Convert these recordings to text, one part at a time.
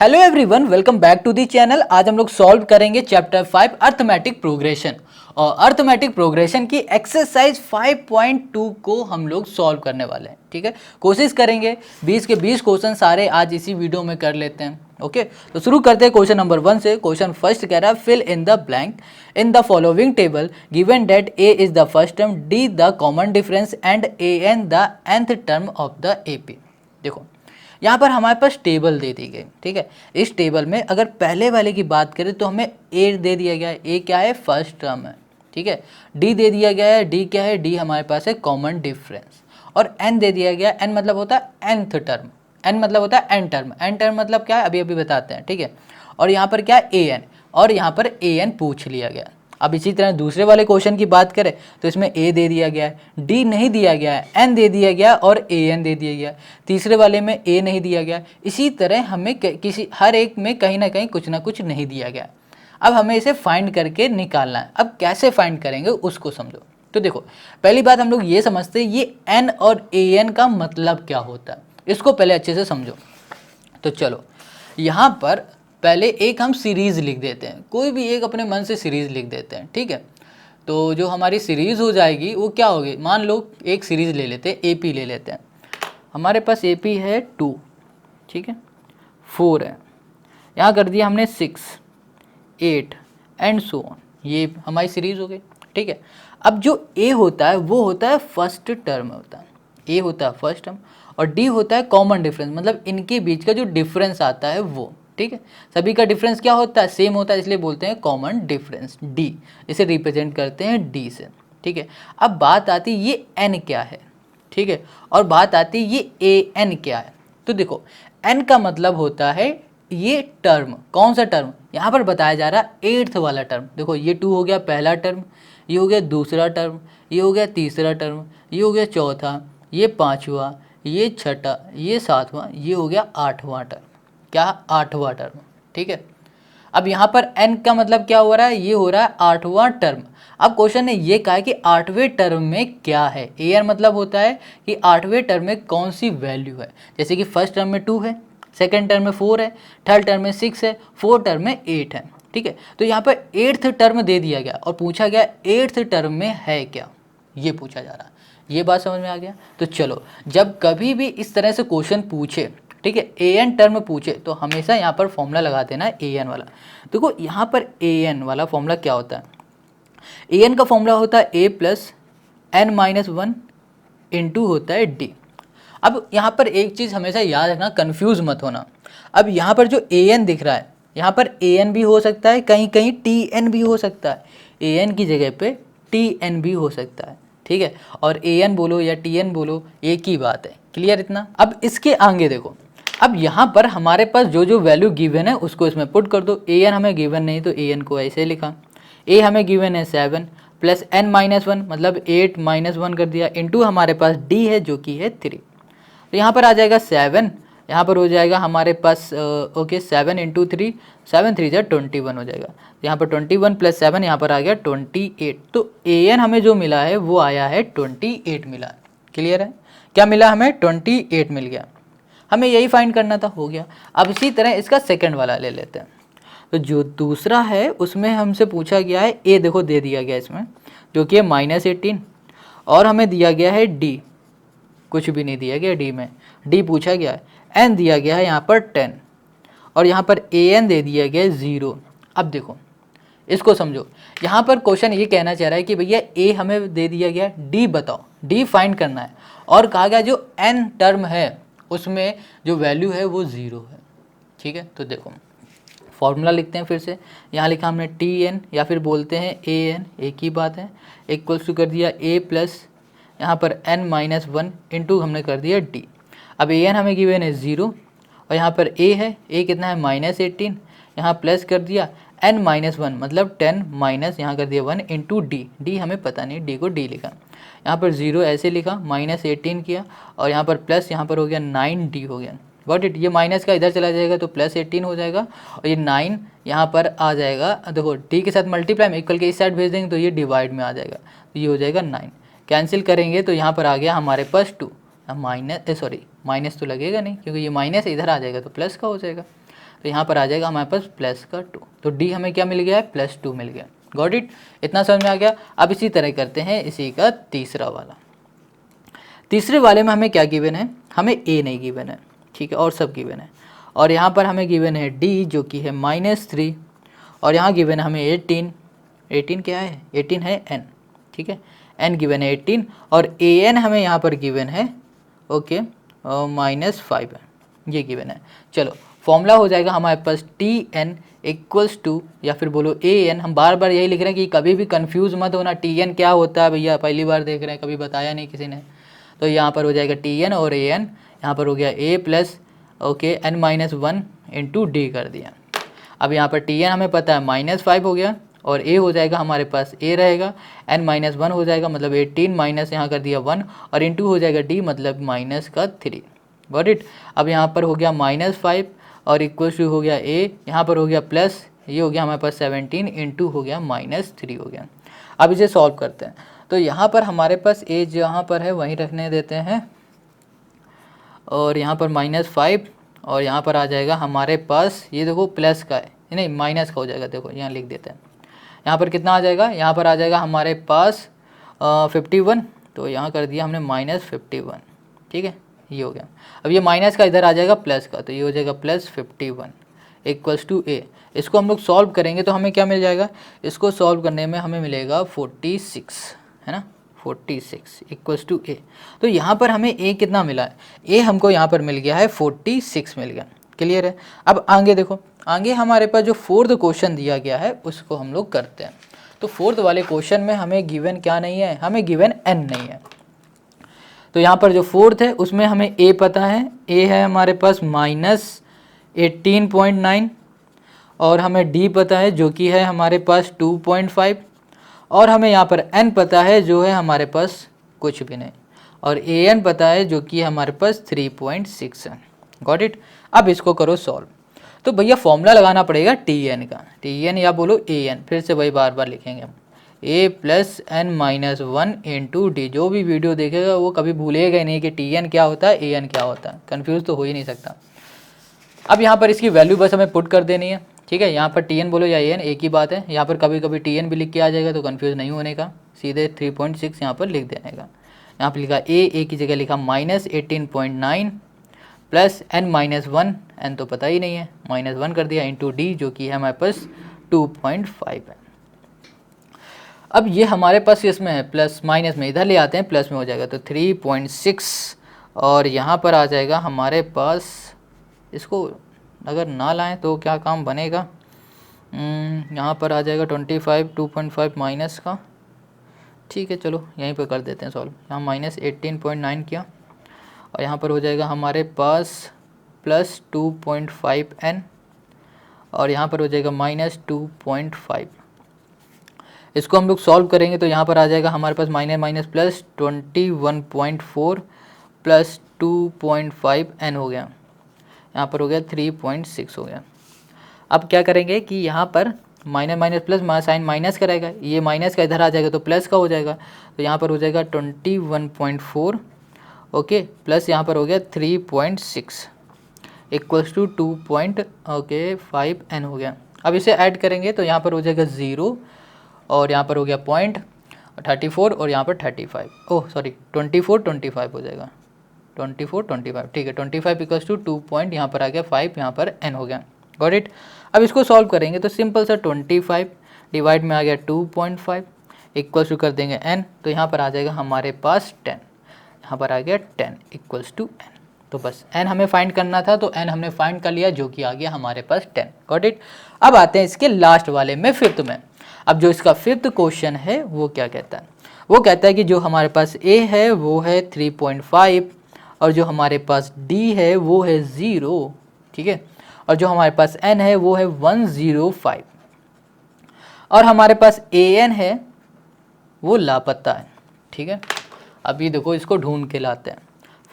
Hello everyone, welcome back to the channel. आज हम लोग सॉल्व करेंगे चैप्टर 5 अर्थमेटिक प्रोग्रेशन और अर्थमेटिक प्रोग्रेशन की एक्सरसाइज 5.2 को हम लोग सॉल्व करने वाले हैं। ठीक है, कोशिश करेंगे 20 के 20 क्वेश्चन सारे आज इसी वीडियो में कर लेते हैं। ओके, तो शुरू करते हैं क्वेश्चन नंबर 1 से। क्वेश्चन फर्स्ट कह रहा है fill in the blank in the following table given that a is the first term, d the common difference and a n the nth term of the AP. देखो यहाँ पर हमारे पास table दे दी गई। ठीक है, इस टेबल में अगर पहले वाले की बात करें तो हमें ए दे दिया गया है, ए क्या है, फर्स्ट टर्म है। ठीक है, डी दे दिया गया है, डी क्या है, डी हमारे पास है कॉमन डिफरेंस। और एन दे दिया गया, एन मतलब होता है nth टर्म, एन मतलब होता है एन टर्म, एन टर्म मतलब क्या है अभी अभी बताते हैं। ठीक है, और यहाँ पर क्या है ए एन, और यहाँ पर ए एन पूछ लिया गया। अब इसी तरह दूसरे वाले क्वेश्चन की बात करें तो इसमें ए दे दिया गया है, डी नहीं दिया गया है, एन दे दिया गया और ए एन दे दिया गया। तीसरे वाले में ए नहीं दिया गया। इसी तरह हमें किसी हर एक में कहीं ना कहीं कुछ ना कुछ नहीं दिया गया। अब हमें इसे फाइंड करके निकालना है। अब कैसे फाइंड करेंगे उसको समझो। तो देखो, पहली बात हम लोग ये समझते हैं ये एन और ए एन का मतलब क्या होता है, इसको पहले अच्छे से समझो। तो चलो यहाँ पर पहले एक हम सीरीज़ लिख देते हैं, कोई भी एक अपने मन से सीरीज़ लिख देते हैं। ठीक है, तो जो हमारी सीरीज़ हो जाएगी वो क्या होगी, मान लो एक सीरीज़ ले लेते हैं, एपी ले लेते हैं। हमारे पास एपी है 2, ठीक है, 4 है, यहाँ कर दिया हमने 6, 8 एंड सो ऑन, ये हमारी सीरीज़ हो गई। ठीक है, अब जो ए होता है वो होता है फर्स्ट टर्म होता है, ए होता है फर्स्ट टर्म और डी होता है कॉमन डिफरेंस, मतलब इनके बीच का जो डिफरेंस आता है वो। ठीक है, सभी का डिफरेंस क्या होता है, सेम होता है, इसलिए बोलते हैं कॉमन डिफरेंस, डी, इसे रिप्रेजेंट करते हैं डी से। ठीक है, अब बात आती है ये एन क्या है। ठीक है, और बात आती है ये ए एन क्या है। तो देखो एन का मतलब होता है ये टर्म, कौन सा टर्म, यहाँ पर बताया जा रहा है 8th वाला टर्म। देखो ये 2 हो गया पहला टर्म, ये हो गया दूसरा टर्म, ये हो गया तीसरा टर्म, ये हो गया चौथा, ये पाँचवा, ये छठा, ये सातवां, ये हो गया 8वां टर्म। क्या, 8वां टर्म। ठीक है, अब यहाँ पर n का मतलब क्या हो रहा है, ये हो रहा है 8वां टर्म। अब क्वेश्चन ने ये कहा है कि 8वें टर्म में क्या है। ए एन मतलब होता है कि 8वें टर्म में कौन सी वैल्यू है। जैसे कि फर्स्ट टर्म में 2 है, सेकेंड टर्म में 4 है, थर्ड टर्म में 6 है, फोर्थ टर्म में 8 है। ठीक है, तो यहाँ पर 8th टर्म दे दिया गया और पूछा गया 8th टर्म में है क्या, ये पूछा जा रहा है। ये बात समझ में आ गया। तो चलो जब कभी भी इस तरह से क्वेश्चन पूछे, ठीक है, ए एन टर्म पूछे तो हमेशा यहाँ पर फॉर्मूला लगा देना है ए एन वाला। देखो यहाँ पर ए एन वाला फॉर्मूला क्या होता है, ए एन का फॉर्मूला होता है ए प्लस एन माइनस 1 इंटू होता है डी। अब यहाँ पर एक चीज़ हमेशा याद रखना, कन्फ्यूज़ मत होना। अब यहाँ पर जो ए एन दिख रहा है, यहाँ पर ए एन भी हो सकता है, कहीं कहीं टी एन भी हो सकता है, ए एन की जगह पे टी एन भी हो सकता है। ठीक है, और ए एन बोलो या टी एन बोलो एक ही बात है। क्लियर इतना। अब इसके आगे देखो, अब यहाँ पर हमारे पास जो जो वैल्यू गिवन है उसको इसमें पुट कर दो। ए एन हमें गिवन नहीं तो ए एन को ऐसे लिखा, ए हमें गिवन है 7 प्लस एन माइनस 1 मतलब 8 माइनस 1 कर दिया, इंटू हमारे पास डी है जो कि है 3। तो यहाँ पर आ जाएगा 7, यहाँ पर हो जाएगा हमारे पास ओके 7 इंटू 3, 7 3 जा 21 हो जाएगा। यहाँ पर 21 प्लस 7 यहाँ पर आ गया 28। तो ए एन हमें जो मिला है वो आया है 28 मिला। क्लियर है, क्या मिला हमें, 28 मिल गया। हमें यही फाइंड करना था, हो गया। अब इसी तरह इसका सेकंड वाला ले लेते हैं। तो जो दूसरा है उसमें हमसे पूछा गया है ए, देखो दे दिया गया इसमें जो कि है -18, और हमें दिया गया है डी, कुछ भी नहीं दिया गया डी में, डी पूछा गया है, एन दिया गया है यहाँ पर 10 और यहाँ पर ए एन दे दिया गया है 0। अब देखो इसको समझो, यहाँ पर क्वेश्चन ये कहना चाह रहा है कि भैया ए हमें दे दिया गया, डी बताओ, डी फाइंड करना है, और कहा गया जो एन टर्म है उसमें जो वैल्यू है वो 0 है। ठीक है, तो देखो फॉर्मूला लिखते हैं फिर से। यहाँ लिखा हमने टी एन या फिर बोलते हैं ए एन, एक ही बात है, इक्वल्स टू कर दिया ए प्लस यहाँ पर एन माइनस 1 इंटू हमने कर दिया डी। अब ए एन हमें गिवन है 0 और यहाँ पर ए है, ए कितना है -18, यहाँ प्लस कर दिया एन माइनस 1 मतलब 10 माइनस यहाँ कर दिया 1 इंटू डी, डी हमें पता नहीं, डी को डी लिखा, यहाँ पर 0 ऐसे लिखा, -18 किया और यहाँ पर प्लस, यहाँ पर हो गया 9D हो गया। गॉट इट, ये माइनस का इधर चला जाएगा तो +18 हो जाएगा और ये 9 यहाँ पर आ जाएगा। देखो डी के साथ मल्टीप्लाई में इक्वल के इस साइड भेज देंगे तो ये डिवाइड में आ जाएगा, तो ये हो जाएगा 9। कैंसिल करेंगे तो यहाँ पर आ गया हमारे पास 2, माइनस तो लगेगा नहीं क्योंकि ये माइनस इधर आ जाएगा तो प्लस का हो जाएगा। तो यहाँ पर आ जाएगा हमारे पास प्लस का 2, तो डी हमें क्या मिल गया है, +2 मिल गया। गॉट इट, इतना समझ में आ गया। अब इसी तरह करते हैं इसी का तीसरा वाला। तीसरे वाले में हमें क्या गिवन है, हमें ए नहीं गिवन है, ठीक है, और सब गिवन है। और यहाँ पर हमें गिवन है डी जो कि है -3, और यहाँ गिवन है हमें 18 क्या है, 18 है एन, ठीक है, एन गिवन है 18, और ए एन हमें यहाँ पर गिवन है ओके -5 है, ये गिवन है। चलो फॉर्मूला हो जाएगा हमारे पास टी एन इक्वल्स टू, या फिर बोलो ए एन, हम बार बार यही लिख रहे हैं कि कभी भी कंफ्यूज मत होना, टी एन क्या होता है भैया, पहली बार देख रहे हैं, कभी बताया नहीं किसी ने। तो यहाँ पर हो जाएगा टी एन और ए एन, यहाँ पर हो गया A plus okay n-1 into D कर दिया। अब यहाँ पर टी एन हमें पता है -5 हो गया, और ए हो जाएगा हमारे पास ए रहेगा, n-1 हो जाएगा मतलब 18 माइनस यहाँ कर दिया 1, और इंटू हो जाएगा डी मतलब -3। Got it. अब यहाँ पर हो गया -5 और इक्वल टू हो गया ए, यहाँ पर हो गया प्लस, ये हो गया हमारे पास 17 इंटू हो गया -3 हो गया। अब इसे सॉल्व करते हैं, तो यहाँ पर हमारे पास ए जहाँ पर है वहीं रखने देते हैं, और यहाँ पर -5, और यहाँ पर आ जाएगा हमारे पास, ये देखो प्लस का है, नहीं माइनस का हो जाएगा, देखो यहाँ लिख देते हैं। यहाँ पर कितना आ जाएगा, यहाँ पर आ जाएगा हमारे पास 51, तो यहाँ कर दिया हमने -51, ठीक है, ये हो गया। अब ये माइनस का इधर आ जाएगा प्लस का, तो ये हो जाएगा +51 इक्वल्स टू ए। इसको हम लोग सॉल्व करेंगे तो हमें क्या मिल जाएगा, इसको सॉल्व करने में हमें मिलेगा 46, है ना, 46 इक्वल्स टू ए। तो यहाँ पर हमें ए कितना मिला है, ए हमको यहाँ पर मिल गया है 46 मिल गया। क्लियर है। अब आगे देखो, आगे हमारे पास जो फोर्थ क्वेश्चन दिया गया है उसको हम लोग करते हैं। तो फोर्थ वाले क्वेश्चन में हमें गिवन क्या नहीं है, हमें गिवन n नहीं है। तो यहाँ पर जो फोर्थ है उसमें हमें a पता है, a है हमारे पास -18.9, और हमें d पता है जो कि है हमारे पास 2.5, और हमें यहाँ पर n पता है जो है हमारे पास कुछ भी नहीं, और an पता है जो कि हमारे पास 3.6 है। Got it. अब इसको करो सॉल्व। तो भैया फॉर्मूला लगाना पड़ेगा tn का, tn या बोलो an, फिर से वही बार बार लिखेंगे हम, a plus n-1 into D. जो भी वीडियो देखेगा वो कभी भूलेगा ही नहीं कि tn क्या होता है, an क्या होता है, कन्फ्यूज़ तो हो ही नहीं सकता। अब यहाँ पर इसकी वैल्यू बस हमें पुट कर देनी है, ठीक है। यहाँ पर tn बोलो या an एक ही बात है, यहाँ पर कभी कभी tn भी लिख के आ जाएगा तो कन्फ्यूज़ नहीं होने का, सीधे 3.6 यहाँ पर लिख देने का। यहाँ पर लिखा a की जगह लिखा -18.9 प्लस n-1, n तो पता ही नहीं है, -1 कर दिया इंटू डी जो कि है हमारे पास 2.5 है। अब ये हमारे पास इसमें है प्लस, माइनस में इधर ले आते हैं, प्लस में हो जाएगा तो 3.6, और यहाँ पर आ जाएगा हमारे पास, इसको अगर ना लाएं तो क्या काम बनेगा, यहाँ पर आ जाएगा 25, 2.5 माइनस का, ठीक है चलो यहीं पर कर देते हैं सॉल्व। यहाँ -18.9 किया, और यहाँ पर हो जाएगा हमारे पास प्लस 2.5n, और यहाँ पर हो जाएगा -2.5। इसको हम लोग सॉल्व करेंगे तो यहाँ पर आ जाएगा हमारे पास माइनस प्लस 21.4 प्लस 2.5n हो गया, यहाँ पर हो गया 3.6 हो गया। अब क्या करेंगे कि यहाँ पर माइनस प्लस साइन माइनस करेगा, ये माइनस का इधर आ जाएगा तो प्लस का हो जाएगा, तो यहाँ पर हो जाएगा 21.4 ओके, प्लस यहाँ पर हो गया 3.6 इक्वल्स टू 2.5n हो गया। अब इसे ऐड करेंगे तो यहाँ पर हो जाएगा 0, और यहाँ पर हो गया 0.34, और यहाँ पर 35, ओह सॉरी 24.25 हो जाएगा, 24.25, ठीक है। 25 इक्वल्स टू 2 पॉइंट, यहाँ पर आ गया 5, यहाँ पर n हो गया। Got it. अब इसको सॉल्व करेंगे तो सिंपल सा 25 डिवाइड में आ गया 2.5 इक्वल्स टू कर देंगे n, तो यहाँ पर आ जाएगा हमारे पास 10, यहाँ पर आ गया 10 इक्वल्स टू n। तो बस n हमें फाइंड करना था, तो n हमने फाइंड कर लिया जो कि आ गया हमारे पास 10। Got it. अब आते हैं इसके लास्ट वाले में, फिफ्थ में। अब जो इसका फिफ्थ क्वेश्चन है वो क्या कहता है, वो कहता है कि जो हमारे पास a है वो है 3.5, और जो हमारे पास d है वो है 0, ठीक है, और जो हमारे पास n है वो है 105, और हमारे पास an है वो लापता है, ठीक है। अभी देखो इसको ढूंढ के लाते हैं।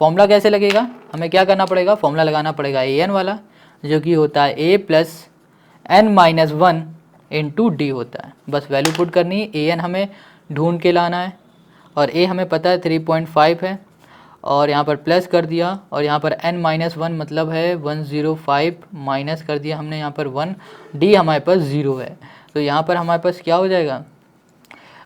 फॉर्मूला कैसे लगेगा, हमें क्या करना पड़ेगा, फॉर्मूला लगाना पड़ेगा an वाला जो कि होता है a plus n-1 into D होता है। बस वैल्यू पुट करनी है, an हमें ढूंढ के लाना है, और a हमें पता है 3.5 है, और यहाँ पर प्लस कर दिया, और यहाँ पर n-1 मतलब है 105 माइनस कर दिया हमने यहाँ पर 1, d हमारे पास 0 है। तो यहाँ पर हमारे पास क्या हो जाएगा,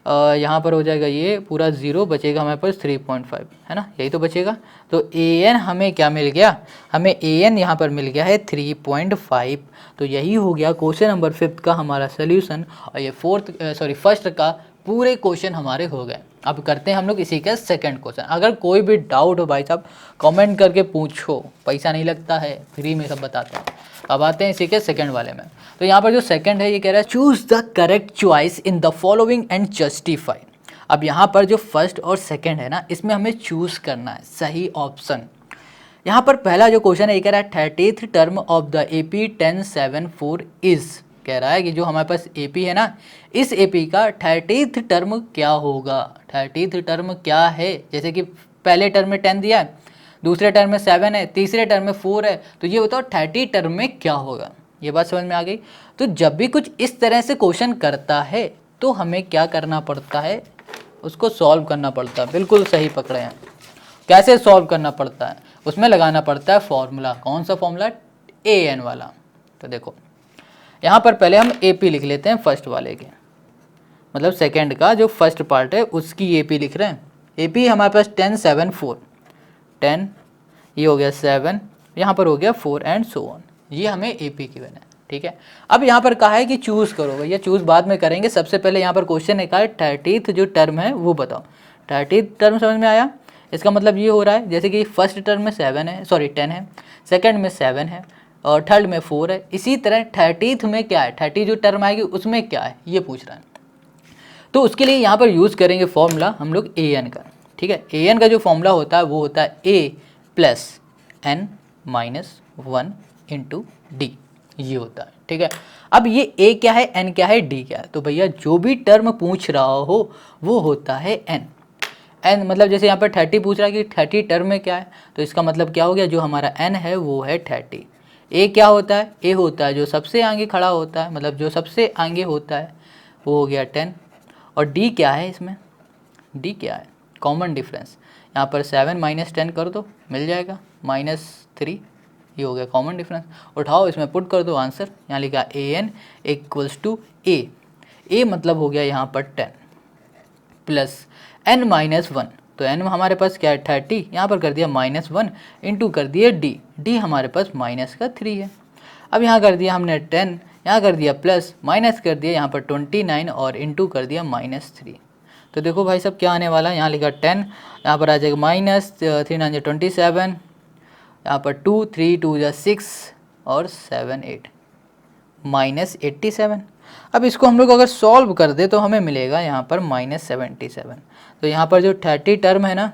यहाँ पर हो जाएगा ये पूरा 0, बचेगा हमारे पास 3.5, है ना, यही तो बचेगा। तो an हमें क्या मिल गया, हमें an यहाँ पर मिल गया है 3.5। तो यही हो गया क्वेश्चन नंबर 5 का हमारा सोल्यूशन, और ये फर्स्ट का पूरे क्वेश्चन हमारे हो गए। अब करते हैं हम लोग इसी का सेकंड क्वेश्चन। अगर कोई भी डाउट हो भाई साहब कमेंट करके पूछो, पैसा नहीं लगता है, फ्री में सब बताते हैं। अब आते हैं इसी के सेकंड वाले में। तो यहाँ पर जो सेकंड है ये कह रहा है choose the correct choice in the following and justify. अब यहाँ पर जो फर्स्ट और सेकंड है ना, इसमें हमें चूज करना है सही ऑप्शन। यहाँ पर पहला जो क्वेश्चन है ये कह रहा है 30th term of the AP 1074 is, कह रहा है कि जो हमारे पास AP है ना, इस AP का 30th टर्म क्या होगा। 30th टर्म क्या है, जैसे कि पहले टर्म में 10 दिया है, दूसरे टर्म में 7 है, तीसरे टर्म में 4 है, तो ये बताओ 30 टर्म में क्या होगा। ये बात समझ में आ गई। तो जब भी कुछ इस तरह से क्वेश्चन करता है तो हमें क्या करना पड़ता है, उसको सॉल्व करना पड़ता है। बिल्कुल सही पकड़े हैं। कैसे सॉल्व करना पड़ता है, उसमें लगाना पड़ता है फॉर्मूला। कौन सा फॉर्मूला, an वाला। तो देखो यहाँ पर पहले हम AP लिख लेते हैं फर्स्ट वाले के, मतलब सेकंड का जो फर्स्ट पार्ट है उसकी AP लिख रहे हैं। AP हमारे पास 1074, 10 ये हो गया 7, यहाँ पर हो गया 4 एंड सो ऑन। ये हमें AP की बना है, ठीक है। अब यहाँ पर कहा है कि चूज़ करो, भैया चूज़ बाद में करेंगे, सबसे पहले यहाँ पर क्वेश्चन है कहा 30th जो टर्म है वो बताओ। 30th टर्म समझ में आया। इसका मतलब ये हो रहा है जैसे कि फर्स्ट टर्म में 10 है, सेकंड में 7 है और थर्ड में 4 है। इसी तरह 30th में क्या है, 30 जो टर्म आएगी उसमें क्या है ये पूछ रहा है। तो उसके लिए यहाँ पर यूज़ करेंगे फॉर्मूला हम लोग an का, ठीक है। an का जो फॉर्मूला होता है वो होता है a plus n-1 into D, ये होता है, ठीक है। अब ये a क्या है, n क्या है, d क्या है। तो भैया जो भी टर्म पूछ रहा हो वो होता है n मतलब जैसे यहाँ पर 30 पूछ रहा है कि 30 टर्म में क्या है, तो इसका मतलब क्या हो गया, जो हमारा n है वो है 30। a क्या होता है, a होता है जो सबसे आगे खड़ा होता है, मतलब जो सबसे आगे होता है वो हो गया 10। और d क्या है, इसमें d क्या है, कॉमन डिफरेंस। यहाँ पर 7 माइनस 10 कर दो, मिल जाएगा -3, ये हो गया कॉमन डिफरेंस। उठाओ इसमें पुट कर दो आंसर। यहाँ लिखा an इक्वल्स टू a मतलब हो गया यहाँ पर 10 प्लस n-1। तो n हमारे पास क्या है 30, यहाँ पर कर दिया -1 इंटू कर दिया d हमारे पास -3 है। अब यहाँ कर दिया हमने 10, यहाँ कर दिया प्लस, माइनस कर दिया यहाँ पर 29 और इंटू कर दिया -3। तो देखो भाई साहब क्या आने वाला है, यहाँ लिखा 10, यहाँ पर आ जाएगा -3 9 27, यहाँ पर 2 3 2 6 और 7 8 -87। अब इसको हम लोग अगर सॉल्व कर दे तो हमें मिलेगा यहाँ पर -77। तो यहाँ पर जो 30 टर्म है ना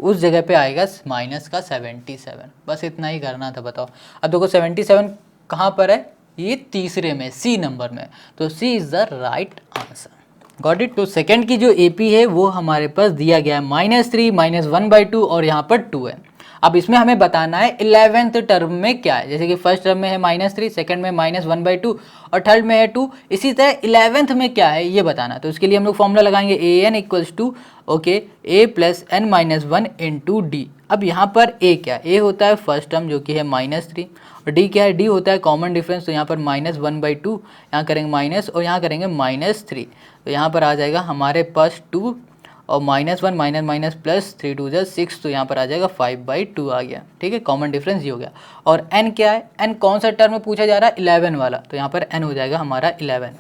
उस जगह पे आएगा माइनस का 77। बस इतना ही करना था, बताओ। अब देखो 77 कहाँ पर है, ये तीसरे में C नंबर में, तो C is the right answer. Got it. तो सेकंड की जो AP है वो हमारे पास दिया गया है -3 -1/2 और यहाँ पर 2 है। अब इसमें हमें बताना है 11th टर्म में क्या है, जैसे कि फर्स्ट टर्म में है -3, सेकंड में -1/2 और थर्ड में है 2। इसी तरह 11th में क्या है ये बताना। तो इसके लिए हम लोग फॉर्मूला लगाएंगे an equals to a plus n-1 into d. अब यहाँ पर a क्या, a होता है फर्स्ट टर्म जो कि है -3 और d क्या है, d होता है कॉमन डिफरेंस। तो यहाँ पर -1/2, यहाँ करेंगे माइनस और यहाँ करेंगे -3। तो यहाँ पर आ जाएगा हमारे पास 2 और -1 माइनस प्लस 3 2 6, तो यहाँ पर आ जाएगा 5/2 आ गया, ठीक है। कॉमन डिफरेंस ये हो गया। और n क्या है, n कौन सा टर्म में पूछा जा रहा है, 11 वाला, तो यहाँ पर n हो जाएगा हमारा 11।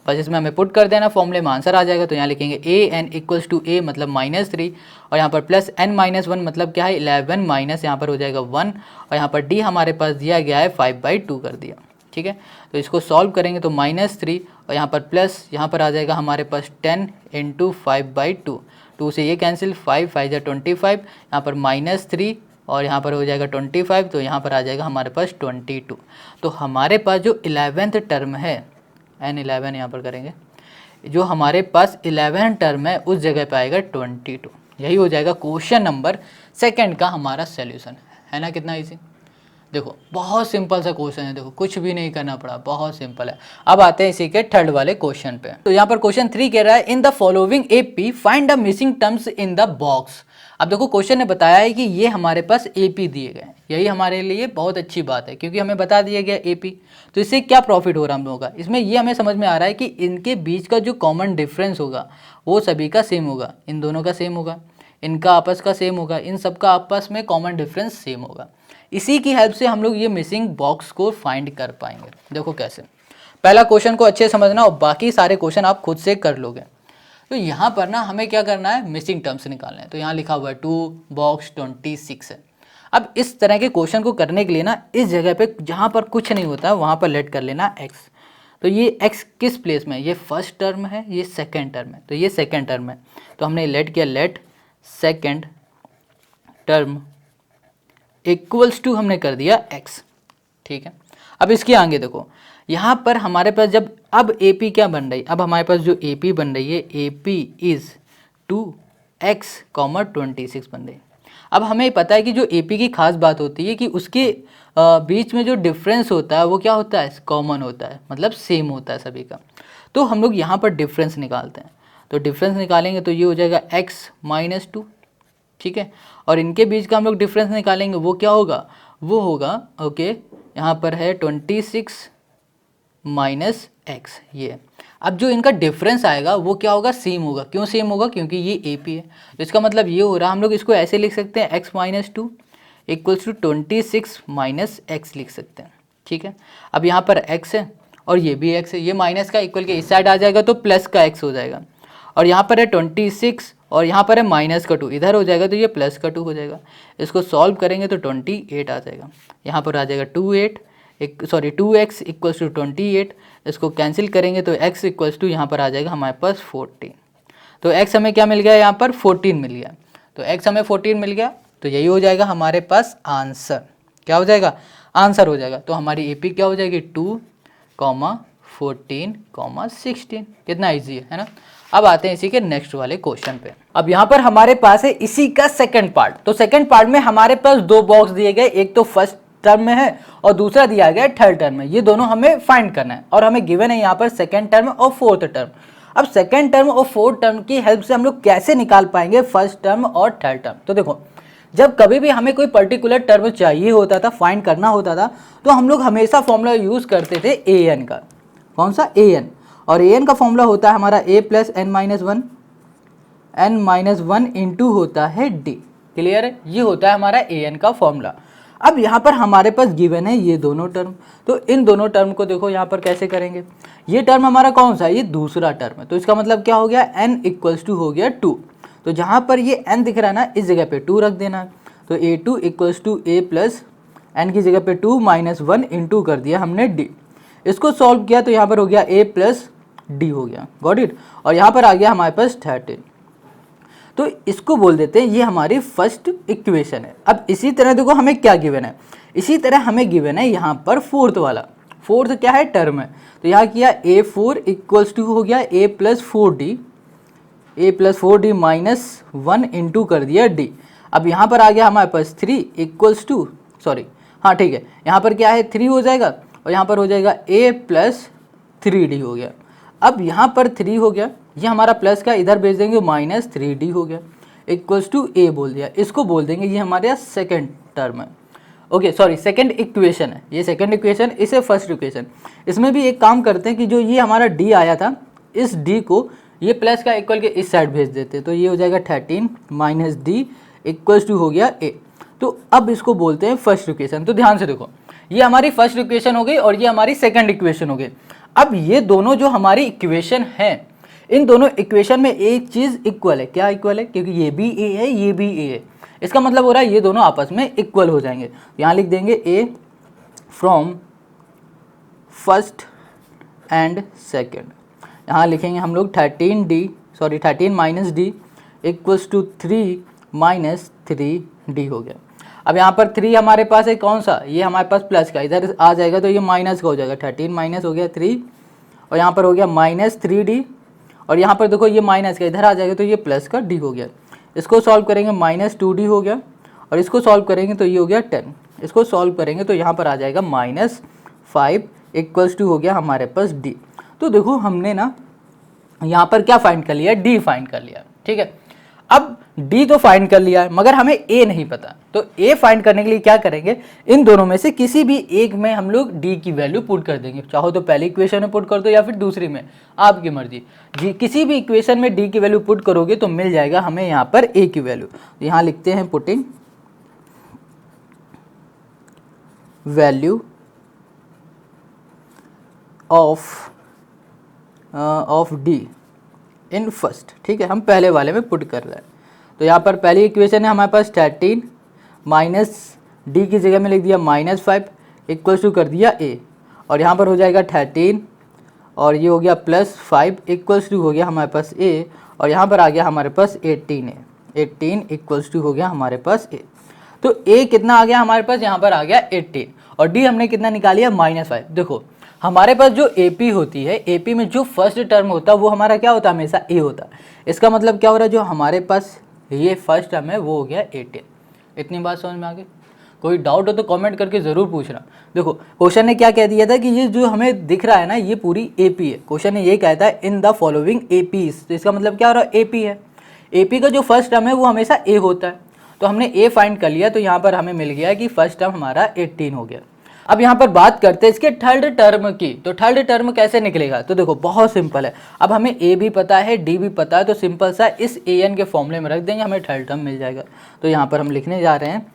बस इसमें हमें पुट कर देना, फॉर्मूले में आंसर आ जाएगा। तो यहाँ लिखेंगे an इक्वल्स टू a मतलब -3 और यहाँ पर प्लस n-1 मतलब क्या है 11 माइनस यहाँ पर हो जाएगा 1 और यहाँ पर d हमारे पास दिया गया है 5/2 कर दिया, ठीक है। तो इसको सॉल्व करेंगे तो -3 और यहाँ पर प्लस, यहाँ पर आ जाएगा हमारे पास 10 इंटू 5/2, 2 से ये कैंसिल, 5 5 जा 25, यहाँ पर -3 और यहाँ पर हो जाएगा 25, तो यहाँ पर आ जाएगा हमारे पास 22। तो हमारे पास जो 11th टर्म है, n11 यहाँ पर करेंगे, जो हमारे पास 11 टर्म है उस जगह पे आएगा 22। यही हो जाएगा क्वेश्चन नंबर सेकंड का हमारा सॉल्यूशन, है ना। कितना इजी, देखो बहुत सिंपल सा क्वेश्चन है, देखो कुछ भी नहीं करना पड़ा, बहुत सिंपल है। अब आते हैं इसी के थर्ड वाले क्वेश्चन पे। तो यहाँ पर क्वेश्चन 3 कह रहा है इन the following AP find the missing terms in the box. अब देखो क्वेश्चन ने बताया है कि ये हमारे पास AP दिए गए हैं, यही हमारे लिए बहुत अच्छी बात है क्योंकि हमें बता दिया गया AP। तो इससे क्या प्रॉफिट हो रहा है हम लोगों का, इसमें ये हमें समझ में आ रहा है कि इनके बीच का जो कॉमन डिफरेंस होगा वो सभी का सेम होगा, इन दोनों का सेम होगा, इनका आपस का सेम होगा, इन सब का आपस में कॉमन डिफरेंस सेम होगा। इसी की हेल्प से हम लोग ये मिसिंग बॉक्स को फाइंड कर पाएंगे। देखो कैसे, पहला क्वेश्चन को अच्छे समझना और बाकी सारे क्वेश्चन आप खुद से कर लोगे। तो यहाँ पर ना हमें क्या करना है, मिसिंग टर्म्स निकालना है। तो यहाँ लिखा हुआ है 2 बॉक्स 26 है। अब इस तरह के क्वेश्चन को करने के लिए ना इस जगह पे जहाँ पर कुछ नहीं होता है वहाँ पर लेट कर लेना x। तो ये x किस प्लेस में है, ये फर्स्ट टर्म है, ये सेकेंड टर्म है, तो ये सेकेंड टर्म है, तो हमने लेट किया let second term equals to हमने कर दिया x। ठीक है, अब इसके आगे देखो यहाँ पर हमारे पास जब अब AP क्या बन रही है, अब हमारे पास जो AP बन रही है AP इज़ 2x, 26 बन रही है। अब हमें पता है कि जो AP की खास बात होती है कि उसके बीच में जो डिफरेंस होता है वो क्या होता है, कॉमन होता है, मतलब सेम होता है सभी का। तो हम लोग यहाँ पर डिफरेंस निकालते हैं, तो डिफरेंस निकालेंगे तो ये हो जाएगा x माइनस 2। ठीक है, और इनके बीच का हम लोग डिफरेंस निकालेंगे वो क्या होगा, वो होगा ओके यहाँ पर है 26 माइनस x। ये अब जो इनका डिफरेंस आएगा वो क्या होगा, सेम होगा। क्यों सेम होगा, क्योंकि ये AP है। तो इसका मतलब ये हो रहा है हम लोग इसको ऐसे लिख सकते हैं x minus 2 equals to 26 minus x लिख सकते हैं। ठीक है, अब यहाँ पर x है और ये भी x है, ये माइनस का इक्वल के इस साइड आ जाएगा तो प्लस का x हो जाएगा, और यहाँ पर है 26 और यहाँ पर है माइनस का 2, इधर हो जाएगा तो ये प्लस का 2 हो जाएगा। इसको सॉल्व करेंगे तो 28 आ जाएगा, यहाँ पर आ जाएगा 2x इक्वल्स टू 28। इसको कैंसिल करेंगे तो x इक्वल्स टू यहाँ पर आ जाएगा हमारे पास 14। तो x हमें क्या मिल गया, यहाँ पर 14 मिल गया। तो x हमें 14 मिल गया, तो यही हो जाएगा हमारे पास आंसर। क्या हो जाएगा, आंसर हो जाएगा। तो हमारी AP क्या हो जाएगी 2, 14, 16। कितना ईजी है ना। अब आते हैं इसी के नेक्स्ट वाले क्वेश्चन पे। अब यहाँ पर हमारे पास है इसी का सेकंड पार्ट। तो सेकंड पार्ट में हमारे पास दो बॉक्स दिए गए, एक तो फर्स्ट टर्म में है और दूसरा दिया गया है थर्ड टर्म में। ये दोनों हमें फाइंड करना है और हमें गिवन है यहाँ पर सेकंड टर्म और फोर्थ टर्म। अब सेकंड टर्म और फोर्थ टर्म की हेल्प से हम लोग कैसे निकाल पाएंगे फर्स्ट टर्म और थर्ड टर्म। तो देखो, जब कभी भी हमें कोई पर्टिकुलर टर्म चाहिए होता था, फाइंड करना होता था, तो हम लोग हमेशा फॉर्मूला यूज करते थे an का। कौन सा, an। और an का फॉर्मूला होता है हमारा a प्लस n-1 इंटू होता है d। क्लियर है, ये होता है हमारा an का फॉर्मूला। अब यहाँ पर हमारे पास गिवन है ये दोनों टर्म, तो इन दोनों टर्म को देखो यहाँ पर कैसे करेंगे। ये टर्म हमारा कौन सा है, ये दूसरा टर्म है, तो इसका मतलब क्या हो गया, n इक्वल्स टू हो गया 2। तो जहाँ पर ये n दिख रहा है ना, इस जगह पे 2 रख देना। तो a2 equals to a plus n की जगह पे 2 माइनस 1 इंटू कर दिया हमने d। इसको सॉल्व किया तो यहाँ पर हो गया a प्लस d हो गया, गॉट इट। और यहाँ पर आ गया हमारे पास 13। तो इसको बोल देते हैं ये हमारी फर्स्ट इक्वेशन है। अब इसी तरह देखो हमें क्या गिवन है, इसी तरह हमें गिवन है यहाँ पर फोर्थ वाला। फोर्थ क्या है, टर्म है। तो यहाँ किया a4 इक्वल्स टू हो गया a plus 4d minus 1 into कर दिया d। अब यहाँ पर आ गया हमारे पास 3 इक्वल्स टू, सॉरी हाँ ठीक है, यहाँ पर क्या है 3 हो जाएगा और यहाँ पर हो जाएगा a प्लस 3d हो गया। अब यहाँ पर 3 हो गया, ये हमारा प्लस का इधर भेज देंगे माइनस 3d हो गया, इक्वल्स टू a बोल दिया। इसको बोल देंगे ये हमारे सेकंड टर्म है, ओके सॉरी सेकंड इक्वेशन है। ये सेकंड इक्वेशन, इसे फर्स्ट इक्वेशन। इसमें भी एक काम करते हैं कि जो ये हमारा d आया था, इस d को ये प्लस का इक्वल के इस साइड भेज देते हैं, तो ये हो जाएगा 13 माइनस d इक्वल्स टू हो गया a। तो अब इसको बोलते हैं फर्स्ट इक्वेशन। तो ध्यान से देखो, ये हमारी फर्स्ट इक्वेशन हो गई और ये हमारी सेकंड इक्वेशन हो गई। अब ये दोनों जो हमारी इक्वेशन है, इन दोनों इक्वेशन में एक चीज़ इक्वल है। क्या इक्वल है, क्योंकि ये भी a है ये भी a है, इसका मतलब हो रहा है ये दोनों आपस में इक्वल हो जाएंगे। यहाँ लिख देंगे a from first and second. यहाँ लिखेंगे हम लोग 13 minus d equals to 3 minus 3d हो गया। अब यहाँ पर 3 हमारे पास है कौन सा, ये हमारे पास प्लस का, इधर आ जाएगा तो ये माइनस का हो जाएगा। 13 माइनस हो गया 3 और यहाँ पर हो गया माइनस 3d, और यहाँ पर देखो ये माइनस का इधर आ जाएगा तो ये प्लस का d हो गया। इसको सॉल्व करेंगे माइनस 2d हो गया, और इसको सॉल्व करेंगे तो ये हो गया 10। इसको सॉल्व करेंगे तो यहाँ पर आ जाएगा माइनस 5 इक्वल्स टू हो गया हमारे पास d। तो देखो हमने ना यहाँ पर क्या फाइंड कर लिया, d फाइंड कर लिया। ठीक है, अब डी तो फाइंड कर लिया है मगर हमें ए नहीं पता, तो ए फाइंड करने के लिए क्या करेंगे, इन दोनों में से किसी भी एक में हम लोग डी की वैल्यू पुट कर देंगे। चाहो तो पहली इक्वेशन में पुट कर दो या फिर दूसरी में, आपकी मर्जी जी। किसी भी इक्वेशन में डी की वैल्यू पुट करोगे तो मिल जाएगा हमें यहाँ पर ए की वैल्यू। यहाँ लिखते हैं putting value of D in first, ठीक है, हम पहले वाले में पुट कर रहे हैं। तो यहाँ पर पहली इक्वेशन है हमारे पास 13 माइनस डी की जगह में लिख दिया -5 इक्वल्स टू कर दिया ए, और यहाँ पर हो जाएगा 13 और ये हो गया +5 इक्वल्स टू हो गया हमारे पास ए, और यहाँ पर आ गया हमारे पास 18 है, 18 इक्वल्स टू हो गया हमारे पास ए। तो ए कितना आ गया हमारे पास, यहाँ पर आ गया 18, और डी हमने कितना निकालिया -5। देखो हमारे पास जो AP होती है, AP में जो फर्स्ट टर्म होता है वो हमारा क्या होता है, हमेशा A होता है। इसका मतलब क्या हो रहा है, जो हमारे पास ये फर्स्ट टर्म है वो हो गया 18। इतनी बात समझ में आ गई? कोई डाउट हो तो कमेंट करके ज़रूर पूछना। देखो क्वेश्चन ने क्या कह दिया था कि ये जो हमें दिख रहा है ना, ये पूरी AP है। क्वेश्चन ने ये कहता है इन द फॉलोइंग APs, तो इसका मतलब क्या हो रहा है, AP है। AP का जो फर्स्ट टर्म है वो हमेशा A होता है, तो हमने A फाइंड कर लिया, तो यहाँ पर हमें मिल गया कि फर्स्ट टर्म हमारा 18 हो गया। अब यहाँ पर बात करते हैं इसके थर्ड टर्म की। तो थर्ड टर्म कैसे निकलेगा, तो देखो बहुत सिंपल है। अब हमें ए भी पता है, डी भी पता है, तो सिंपल सा इस ए एन के फॉर्मूले में रख देंगे, हमें थर्ड टर्म मिल जाएगा। तो यहाँ पर हम लिखने जा रहे हैं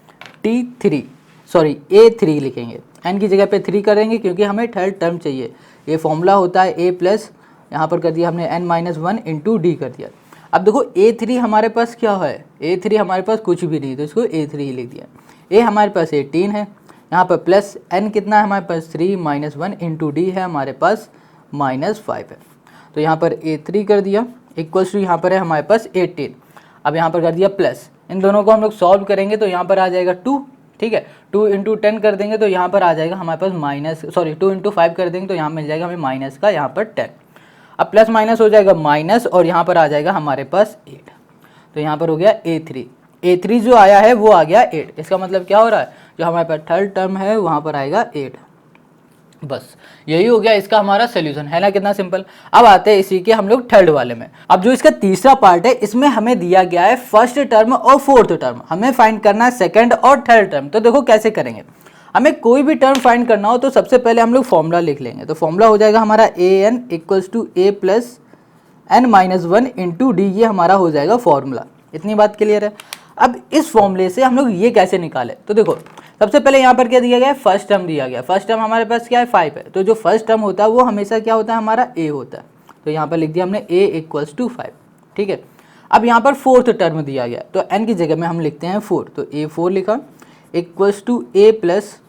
A3 लिखेंगे, एन की जगह पे 3 करेंगे क्योंकि हमें थर्ड टर्म चाहिए। ये फॉर्मूला होता है ए प्लस, यहाँ पर कर दिया हमने n-1 इंटू डी कर दिया। अब देखो A3 हमारे पास क्या है, A3 हमारे पास कुछ भी नहीं, तो इसको A3 ही लिख दिया। ए हमारे पास 18 है, यहाँ पर प्लस n कितना है हमारे पास 3 -1 इंटू डी है हमारे पास -5 है। तो यहाँ पर A3 कर दिया इक्वल्स टू यहाँ पर है हमारे पास 18। अब यहाँ पर कर दिया प्लस, इन दोनों को हम लोग सॉल्व करेंगे तो यहाँ पर आ जाएगा 2, ठीक है। 2 इंटू 10 कर देंगे तो यहाँ पर आ जाएगा हमारे पास 2 इंटू 5 कर देंगे तो यहाँ मिल जाएगा हमें माइनस का यहाँ पर 10। अब प्लस माइनस हो जाएगा माइनस, और यहाँ पर आ जाएगा हमारे पास 8। तो यहाँ पर हो गया A3 जो आया है वो आ गया 8। इसका मतलब क्या हो रहा है, जो हमारे पास थर्ड टर्म है वहाँ पर आएगा 8। बस यही हो गया इसका हमारा सोल्यूशन, है ना, कितना सिंपल। अब आते हैं इसी के हम लोग थर्ड वाले में। अब जो इसका तीसरा पार्ट है इसमें हमें दिया गया है फर्स्ट टर्म और फोर्थ टर्म, हमें फाइंड करना है सेकंड और थर्ड टर्म। तो देखो कैसे करेंगे, हमें कोई भी टर्म फाइंड करना हो तो सबसे पहले हम लोग फॉर्मूला लिख लेंगे। तो फॉर्मूला हो जाएगा हमारा an equals to a plus n-1 into D, ये हमारा हो जाएगा फॉर्मूला। इतनी बात क्लियर है। अब इस फॉर्मूले से हम लोग ये कैसे निकाले, तो देखो सबसे पहले यहाँ पर क्या दिया गया है, फर्स्ट टर्म दिया गया। फर्स्ट टर्म हमारे पास क्या है 5 है, तो जो फर्स्ट टर्म होता है वो हमेशा क्या होता है हमारा a होता है। तो यहाँ पर लिख दिया हमने a इक्वल्स टू 5, ठीक है। अब यहाँ पर फोर्थ टर्म दिया गया तो n की जगह में हम लिखते हैं 4, तो a4 लिखा equals to a plus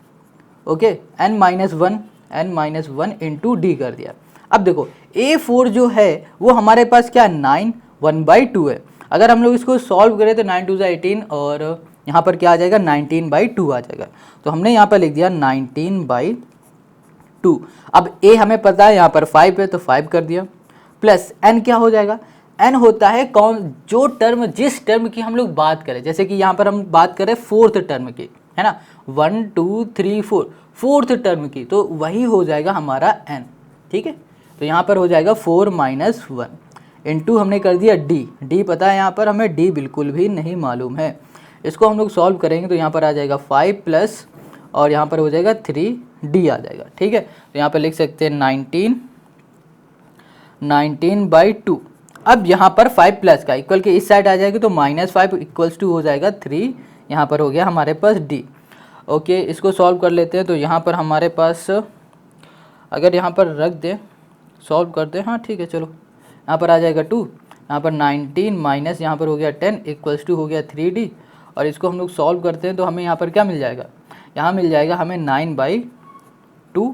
okay n-1 into D कर दिया। अब देखो a4 जो है वो हमारे पास क्या 9 1/2 है। अगर हम लोग इसको सॉल्व करें तो 9 2 18 और यहाँ पर क्या आ जाएगा 19/2 आ जाएगा। तो हमने यहाँ पर लिख दिया 19/2। अब a हमें पता है यहाँ पर 5 है तो 5 कर दिया, प्लस n क्या हो जाएगा, n होता है कौन, जो टर्म जिस टर्म की हम लोग बात करें। जैसे कि यहाँ पर हम बात करें फोर्थ टर्म की, है ना, 1 2 3 4 फोर्थ टर्म की, तो वही हो जाएगा हमारा n, ठीक है। तो यहाँ पर हो जाएगा 4 - 1 इंटू हमने कर दिया डी पता है, यहाँ पर हमें डी बिल्कुल भी नहीं मालूम है। इसको हम लोग सॉल्व करेंगे तो यहाँ पर आ जाएगा 5 प्लस और यहाँ पर हो जाएगा 3d आ जाएगा, ठीक है। तो यहाँ पर लिख सकते हैं 19/2। अब यहाँ पर 5 प्लस का इक्वल के इस साइड आ जाएगी तो -5 इक्वल्स टू हो जाएगा 3, यहाँ पर हो गया हमारे पास d। ओके, इसको सॉल्व कर लेते हैं। तो यहाँ पर हमारे पास अगर यहाँ पर रख दें, सॉल्व कर दें, हाँ ठीक है, चलो यहाँ पर आ जाएगा 2, यहाँ पर 19 माइनस यहाँ पर हो गया 10 इक्वल्स टू हो गया 3d। और इसको हम लोग सॉल्व करते हैं तो हमें यहाँ पर क्या मिल जाएगा, यहाँ मिल जाएगा हमें 9/2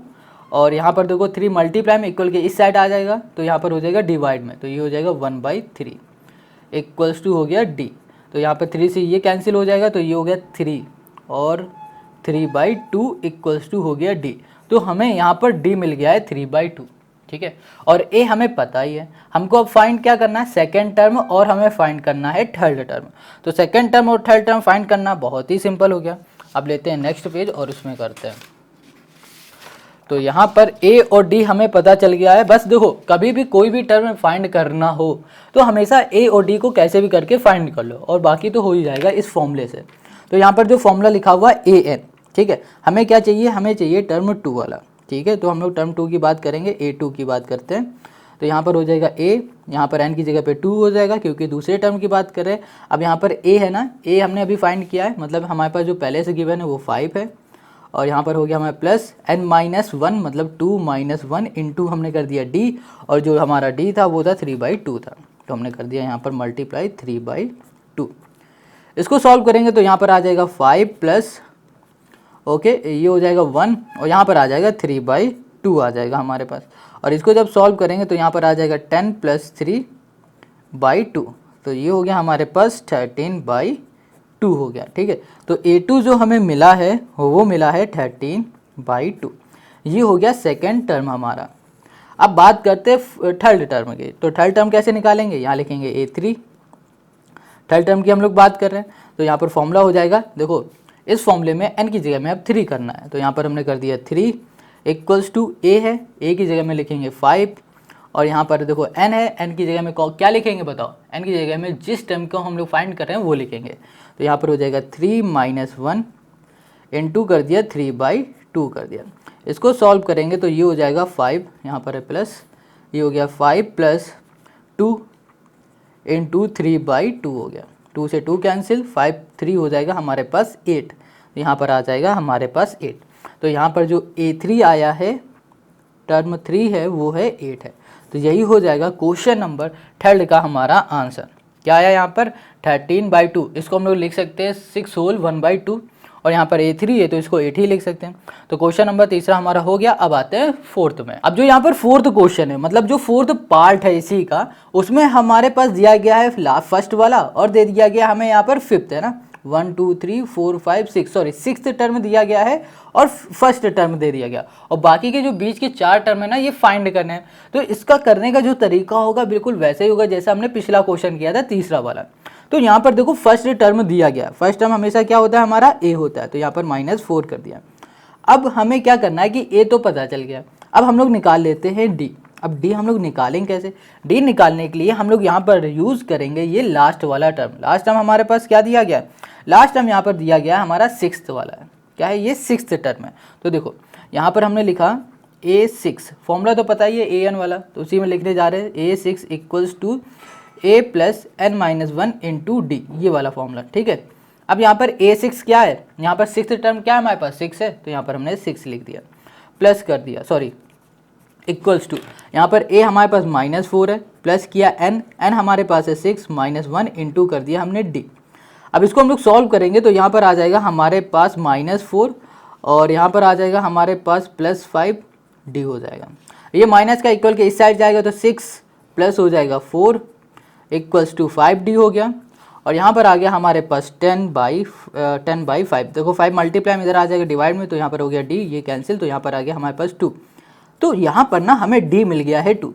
और यहाँ पर देखो 3 मल्टीप्लाई में इक्वल के इस साइड आ जाएगा तो यहाँ पर हो जाएगा डिवाइड में, तो ये हो जाएगा 1/3 इक्वल्स टू हो गया d। तो यहाँ पर 3 से ये कैंसिल हो जाएगा तो ये हो गया 3 और 3/2 इक्वल्स टू हो गया d। तो हमें यहाँ पर d मिल गया है 3/2, ठीक है। और a हमें पता ही है, हमको अब फाइंड क्या करना है, सेकेंड टर्म, और हमें फाइंड करना है थर्ड टर्म। तो सेकेंड टर्म और थर्ड टर्म फाइंड करना बहुत ही सिंपल हो गया। अब लेते हैं नेक्स्ट पेज और उसमें करते हैं। तो यहाँ पर ए और डी हमें पता चल गया है। बस देखो कभी भी कोई भी टर्म फाइंड करना हो तो हमेशा ए और डी को कैसे भी करके फाइंड कर लो और बाकी तो हो ही जाएगा इस फॉर्मूले से। तो यहाँ पर जो फॉर्मूला लिखा हुआ है ए एन, ठीक है, हमें क्या चाहिए, हमें चाहिए टर्म 2 वाला, ठीक है। तो हम लोग टर्म 2 की बात करेंगे, A2 की बात करते हैं। तो यहाँ पर हो जाएगा ए, यहाँ पर एन की जगह पे 2 हो जाएगा क्योंकि दूसरे टर्म की बात करें। अब यहाँ पर ए है ना, ए हमने अभी फाइंड किया है, मतलब हमारे पास जो पहले से गिवन है वो 5 है। और यहाँ पर हो गया हमारे प्लस n-1 मतलब 2 - 1 इंटू हमने कर दिया d, और जो हमारा d था वो था 3/2 था, तो हमने कर दिया यहाँ पर मल्टीप्लाई 3/2। इसको सॉल्व करेंगे तो यहाँ पर आ जाएगा 5 प्लस ओके ये हो जाएगा 1 और यहाँ पर आ जाएगा 3/2 आ जाएगा हमारे पास। और इसको जब सॉल्व करेंगे तो यहाँ पर आ जाएगा 10 + 3/2, तो ये हो गया हमारे पास 13/2 हो गया, ठीक है। तो A2 जो हमें मिला है वो मिला है 13/2, ये हो गया सेकेंड टर्म हमारा। अब बात करते हैं थर्ड टर्म की। तो थर्ड टर्म कैसे निकालेंगे, यहाँ लिखेंगे A3, थर्ड टर्म की हम लोग बात कर रहे हैं। तो यहाँ पर फॉर्मूला हो जाएगा, देखो इस फॉर्मूले में n की जगह में अब 3 करना है, तो यहाँ पर हमने कर दिया 3 = a है, a की जगह में लिखेंगे 5, और यहाँ पर देखो n है, n की जगह में क्या लिखेंगे बताओ, n की जगह में जिस टर्म को हम लोग फाइंड कर रहे हैं वो लिखेंगे। तो यहाँ पर हो जाएगा 3 - 1 इंटू कर दिया 3/2 कर दिया। इसको सॉल्व करेंगे तो ये हो जाएगा 5, यहाँ पर है प्लस, ये हो गया 5 + 2 इंटू 3/2 हो गया, 2 से 2 कैंसिल, 5 3 हो जाएगा हमारे पास 8, यहाँ पर आ जाएगा हमारे पास 8। तो यहाँ पर जो A3 आया है, टर्म 3 है वो है 8 है। तो यही हो जाएगा क्वेश्चन नंबर थर्ड का हमारा आंसर। क्या आया यहाँ पर 13/2, इसको हम लोग लिख सकते हैं 6 होल 1/2, और यहाँ पर A3 है तो इसको 8 ही लिख सकते हैं। तो क्वेश्चन नंबर तीसरा हमारा हो गया। अब आते हैं फोर्थ में। अब जो यहाँ पर फोर्थ क्वेश्चन है, मतलब जो फोर्थ पार्ट है इसी का, उसमें हमारे पास दिया गया है फर्स्ट वाला और दे दिया गया हमें यहाँ पर फिफ्थ है ना, 1 2 3 4 5 6 सॉरी सिक्स्थ टर्म दिया गया है और फर्स्ट टर्म दे दिया गया, और बाकी के जो बीच के 4 टर्म है ना ये फाइंड करने हैं। तो इसका करने का जो तरीका होगा बिल्कुल वैसे ही होगा जैसे हमने पिछला क्वेश्चन किया था तीसरा वाला। तो यहाँ पर देखो फर्स्ट टर्म दिया गया, फर्स्ट टर्म हमेशा क्या होता है हमारा a होता है, तो यहाँ पर -4 कर दिया। अब हमें क्या करना है कि a तो पता चल गया, अब हम लोग निकाल लेते हैं d। अब d हम लोग निकालेंगे कैसे, d निकालने के लिए हम लोग यहाँ पर यूज करेंगे ये लास्ट वाला टर्म। लास्ट टर्म हमारे पास क्या दिया गया, लास्ट टर्म यहाँ पर दिया गया हमारा सिक्स्थ वाला है, क्या है ये सिक्स्थ टर्म है। तो देखो यहाँ पर हमने लिखा A6, फॉर्मूला तो पता ही है an वाला, तो उसी में लिखने जा रहे हैं A6 = a + n-1 into D, ये वाला फॉर्मूला, ठीक है। अब यहाँ पर A6 क्या है, यहाँ पर सिक्स्थ टर्म क्या है हमारे पास 6 है, तो यहाँ पर हमने 6 लिख दिया, प्लस कर दिया सॉरी इक्वल्स टू, यहाँ पर a हमारे पास -4 है, प्लस किया n हमारे पास है 6 -1 इंटू कर दिया हमने d। अब इसको हम लोग सॉल्व करेंगे तो यहाँ पर आ जाएगा हमारे पास -4 और यहाँ पर आ जाएगा हमारे पास +5 d हो जाएगा। ये माइनस का इक्वल के इस साइड जाएगा तो 6 प्लस हो जाएगा 4 = 5d हो गया, और यहाँ पर आ गया हमारे पास 10/5। देखो 5 मल्टीप्लाई में इधर आ जाएगा डिवाइड में, तो यहाँ पर हो गया d, ये कैंसिल, तो यहाँ पर आ गया हमारे पास 2। तो यहाँ पर ना हमें d मिल गया है 2,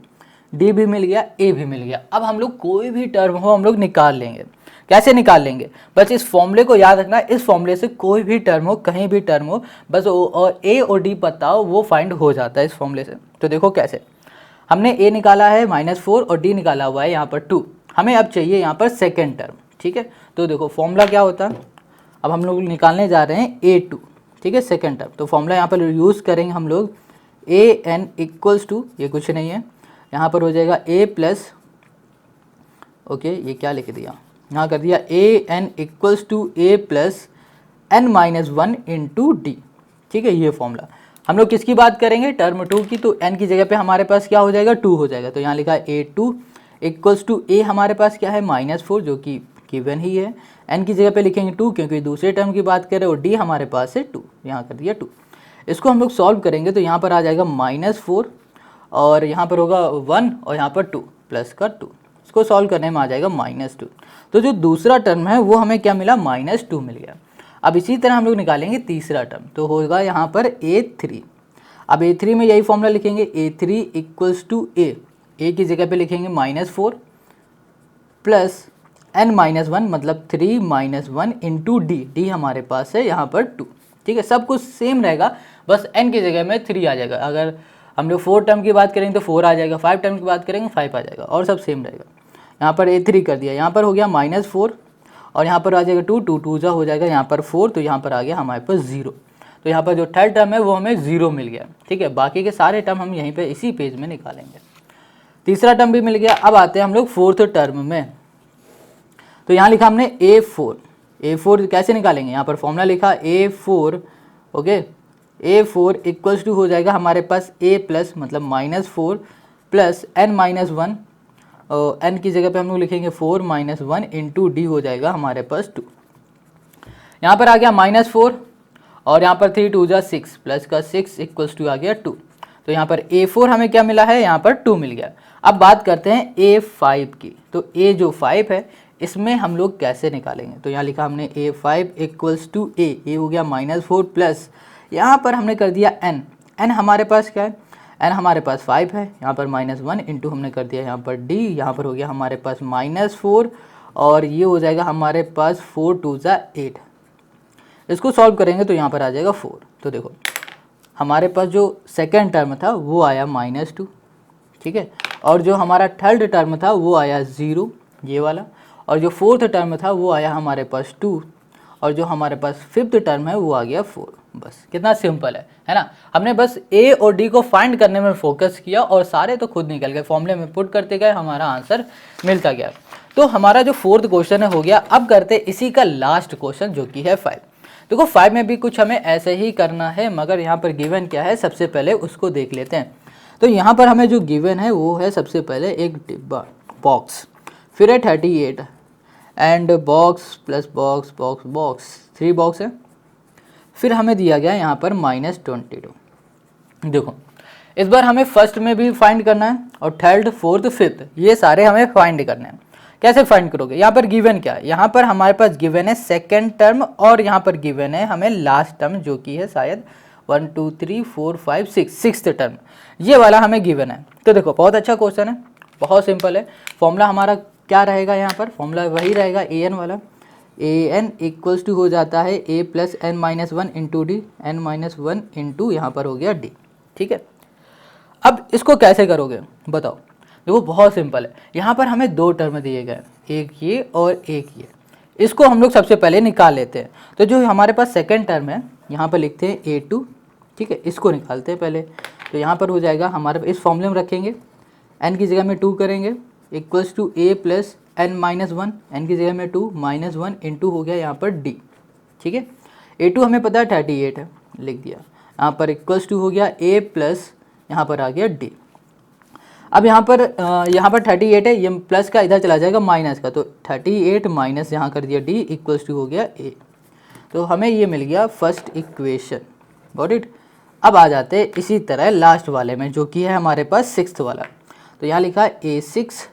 d भी मिल गया, a भी मिल गया। अब हम लोग कोई भी टर्म हो हम लोग निकाल लेंगे। कैसे निकाल लेंगे, बस इस फॉर्मूले को याद रखना, इस फॉर्मूले से कोई भी टर्म हो कहीं भी टर्म हो बस और a और d पता हो वो फाइंड हो जाता है इस फॉर्मूले से। तो देखो कैसे, हमने a निकाला है -4 और d निकाला हुआ है यहाँ पर 2, हमें अब चाहिए यहाँ पर सेकेंड टर्म, ठीक है। तो देखो फॉर्मूला क्या होता है, अब हम लोग निकालने जा रहे हैं A2, ठीक है, सेकेंड टर्म। तो फॉर्मूला यहाँ पर यूज़ करेंगे हम लोग an = ये कुछ नहीं है, यहाँ पर हो जाएगा a प्लस ओके ये क्या लिख दिया, यहाँ कर दिया an = a + n-1 into D, ठीक है। ये फॉर्मूला हम लोग किसकी बात करेंगे, टर्म 2 की, तो n की जगह पे हमारे पास क्या हो जाएगा 2 हो जाएगा। तो यहाँ लिखा है A2 = a हमारे पास क्या है -4 जो कि गिवन ही है, n की जगह पे लिखेंगे 2 क्योंकि दूसरे टर्म की बात करें, और d हमारे पास है 2, यहाँ कर दिया 2। इसको हम लोग सॉल्व करेंगे तो यहाँ पर आ जाएगा -4 और यहाँ पर होगा 1 और यहाँ पर 2 प्लस का 2, इसको सॉल्व करने में आ जाएगा -2। तो जो दूसरा टर्म है वो हमें क्या मिला, -2 मिल गया। अब इसी तरह हम लोग निकालेंगे तीसरा टर्म, तो होगा यहाँ पर A3। अब A3 में यही फॉर्मूला लिखेंगे, A3 = a की जगह पे लिखेंगे -4 प्लस n-1 मतलब 3 - 1 इंटू डी, डी हमारे पास है यहाँ पर 2, ठीक है। सब कुछ सेम रहेगा, बस n की जगह में 3 आ जाएगा। अगर हम लोग 4 टर्म की बात करेंगे तो 4 आ जाएगा, 5 टर्म की बात करेंगे 5 आ जाएगा, और सब सेम रहेगा। यहाँ पर A3 कर दिया, यहाँ पर हो गया -4 और यहाँ पर आ जाएगा 2, 2 2 जा हो जाएगा, यहाँ पर 4, तो यहाँ पर आ गया हमारे पास 0। तो यहाँ पर जो थर्ड टर्म है वो हमें 0 मिल गया, ठीक है। बाकी के सारे टर्म हम यहीं पे इसी पेज में निकालेंगे। तीसरा टर्म भी मिल गया। अब आते हैं हम लोग फोर्थ टर्म में। तो यहाँ लिखा हमने A4 कैसे निकालेंगे, यहाँ पर फॉर्मूला लिखा A4, okay. A4 equals to हो जाएगा हमारे पास A प्लस मतलब -4 प्लस n-1, n की जगह पे हम लोग लिखेंगे 4 - 1 इंटू डी हो जाएगा हमारे पास 2। यहाँ पर आ गया -4 और यहाँ पर 3 2 जा 6 प्लस का 6 इक्वल्स टू आ गया 2। तो यहाँ पर A4 हमें क्या मिला है, यहाँ पर 2 मिल गया। अब बात करते हैं A5 की। तो A जो 5 है इसमें हम लोग कैसे निकालेंगे, तो यहाँ लिखा हमने A5 इक्वल्स टू A हो गया -4 प्लस यहाँ पर हमने कर दिया n हमारे पास क्या है, n हमारे पास 5 है, यहाँ पर -1 इंटू हमने कर दिया यहाँ पर d, यहाँ पर हो गया हमारे पास -4 और ये हो जाएगा हमारे पास 4 2 जा 8। इसको सॉल्व करेंगे तो यहाँ पर आ जाएगा 4। तो देखो हमारे पास जो सेकेंड टर्म था वो आया -2, ठीक है, और जो हमारा थर्ड टर्म था वो आया 0 ये वाला, और जो फोर्थ टर्म था वो आया हमारे पास 2, और जो हमारे पास फिफ्थ टर्म है वो आ गया 4। बस कितना सिंपल है ना। हमने बस A और D को फाइंड करने में फोकस किया और सारे तो खुद निकल गए, फॉर्मूले में पुट करते गए, हमारा आंसर मिलता गया। तो हमारा जो फोर्थ क्वेश्चन है हो गया। अब करते इसी का लास्ट क्वेश्चन जो कि है 5। देखो 5 में भी कुछ हमें ऐसे ही करना है, मगर यहाँ पर गिवन क्या है सबसे पहले उसको देख लेते हैं। तो यहाँ पर हमें जो गिवन है वो है सबसे पहले एक डिब्बा बॉक्स, फिर है 38 and box plus box box box 3 box है, फिर हमें दिया गया यहाँ पर -22। देखो इस बार हमें फर्स्ट में भी फाइंड करना है और थर्ड फोर्थ फिफ्थ ये सारे हमें फाइंड करने हैं। कैसे फाइंड करोगे, यहाँ पर गिवन क्या है, यहाँ पर हमारे पास गिवन है सेकेंड टर्म और यहाँ पर गिवन है हमें लास्ट टर्म जो कि है शायद 1 2 3 4 5 6 सिक्स्थ टर्म, ये वाला हमें गिवन है। तो देखो बहुत अच्छा क्वेश्चन है, बहुत सिंपल है। फॉर्मूला हमारा क्या रहेगा, यहाँ पर फॉर्मूला वही रहेगा an वाला, an इक्वल्स टू हो जाता है a plus n-1 into D, n-1 into यहाँ पर हो गया d, ठीक है। अब इसको कैसे करोगे बताओ, देखो बहुत सिंपल है। यहाँ पर हमें 2 टर्म दिए गए, एक ये और एक ये, इसको हम लोग सबसे पहले निकाल लेते हैं। तो जो हमारे पास सेकेंड टर्म है यहाँ पर लिखते हैं a2, ठीक है, इसको निकालते हैं पहले। तो यहाँ पर हो जाएगा हमारे, इस फॉर्मूले में रखेंगे, n की जगह में 2 करेंगे equals to a plus n-1, n की जगह में 2 -1 इंटू हो गया यहाँ पर d, ठीक है। a2 हमें पता है 38 है, लिख दिया यहाँ पर इक्वल्स टू हो गया a प्लस यहाँ पर आ गया d। अब यहाँ पर 38 है, ये प्लस का इधर चला जाएगा माइनस का, तो 38 माइनस यहाँ कर दिया d इक्वल्स टू हो गया a। तो हमें ये मिल गया फर्स्ट इक्वेशन, गॉट इट। अब आ जाते हैं इसी तरह लास्ट वाले में जो कि है हमारे पास सिक्स्थ वाला। तो यहाँ लिखा है A6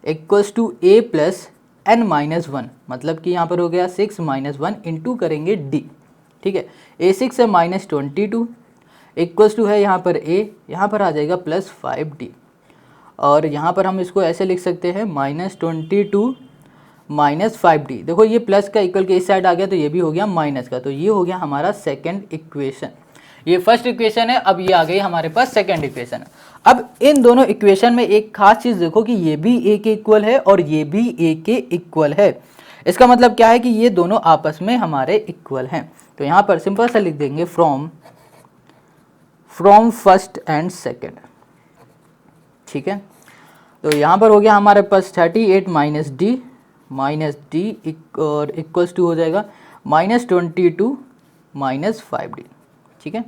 equals to A plus n-1, मतलब कि यहाँ पर हो गया 6 - 1 इंटू करेंगे d, ठीक है। A6 है -22 इक्वल्स टू है यहाँ पर A, यहाँ पर आ जाएगा प्लस 5d, और यहाँ पर हम इसको ऐसे लिख सकते हैं -22 माइनस 5d। देखो ये प्लस का इक्वल के इस साइड आ गया तो ये भी हो गया माइनस का, तो ये हो गया हमारा सेकेंड इक्वेशन। ये फर्स्ट इक्वेशन है, अब ये आ गई हमारे पास सेकेंड इक्वेशन। अब इन दोनों इक्वेशन में एक खास चीज़ देखो कि ये भी a के इक्वल है और ये भी a के इक्वल है। इसका मतलब क्या है कि ये दोनों आपस में हमारे इक्वल हैं। तो यहाँ पर सिंपल सा लिख देंगे फ्रॉम फर्स्ट एंड सेकेंड, ठीक है। तो यहाँ पर हो गया हमारे पास 38 माइनस डी और इक्वल्स टू हो जाएगा -22 माइनस 5d, ठीक है।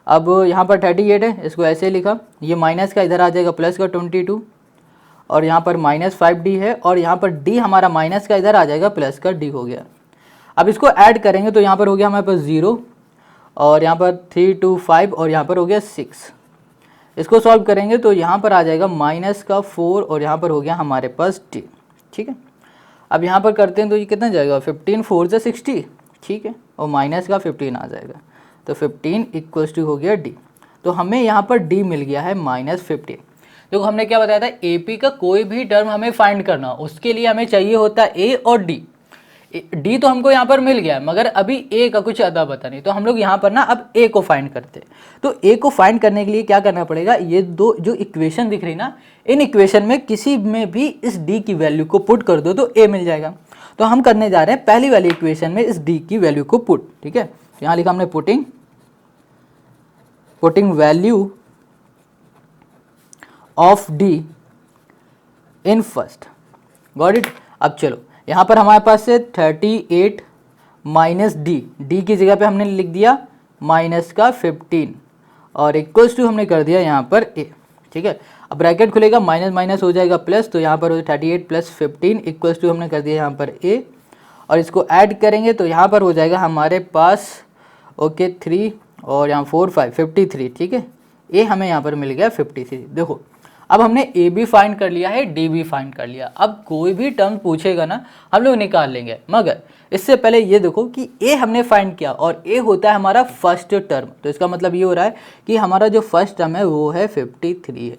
अब यहाँ पर 38 है, इसको ऐसे लिखा, ये माइनस का इधर आ जाएगा प्लस का 22, और यहाँ पर -5d है, और यहाँ पर d हमारा माइनस का इधर आ जाएगा प्लस का d हो गया। अब इसको ऐड करेंगे तो यहाँ पर हो गया हमारे पास 0, और यहाँ पर 3 2 5 और यहाँ पर हो गया 6। इसको सॉल्व करेंगे तो यहाँ पर आ जाएगा -4 और यहाँ पर हो गया हमारे पास d, ठीक है। अब यहाँ पर करते हैं तो ये कितना जाएगा 15 4 से 60, ठीक है, और माइनस का 15 आ जाएगा, तो 15 इक्वल्स टू हो गया d। तो हमें यहाँ पर d मिल गया है -15। देखो हमने क्या बताया था, AP का कोई भी टर्म हमें फाइंड करना, उसके लिए हमें चाहिए होता है a और d। डी तो हमको यहाँ पर मिल गया है, मगर अभी ए का कुछ अदा पता नहीं, तो हम लोग यहाँ पर ना अब ए को फाइंड करते हैं। तो ए को फाइंड करने के लिए क्या करना पड़ेगा, ये दो जो इक्वेशन दिख रही ना, इन इक्वेशन में किसी में भी इस डी की वैल्यू को पुट कर दो तो ए मिल जाएगा। तो हम करने जा रहे हैं पहली वाली इक्वेशन में इस डी की वैल्यू को पुट, ठीक है। यहाँ लिखा हमने putting value of D in first, got it. अब चलो यहाँ पर हमारे पास है 38 माइनस डी की जगह पे हमने लिख दिया माइनस का 15 और इक्वल्स टू हमने कर दिया यहाँ पर ए, ठीक है। अब ब्रैकेट खुलेगा, माइनस माइनस हो जाएगा प्लस, तो यहाँ पर हो 38 प्लस 15 इक्वल्स टू हमने कर दिया यहाँ पर ए, और इसको ऐड करेंगे तो यहाँ पर हो जाएगा हमारे पास ओके 3 और यहाँ 4 5 53, ठीक है। ए हमें यहाँ पर मिल गया 53। देखो अब हमने ए भी फाइंड कर लिया है, डी भी फाइंड कर लिया। अब कोई भी टर्म पूछेगा ना हम लोग निकाल लेंगे, मगर इससे पहले ये देखो कि ए हमने फाइंड किया और ए होता है हमारा फर्स्ट टर्म, तो इसका मतलब ये हो रहा है कि हमारा जो फर्स्ट टर्म है वो है 53 है।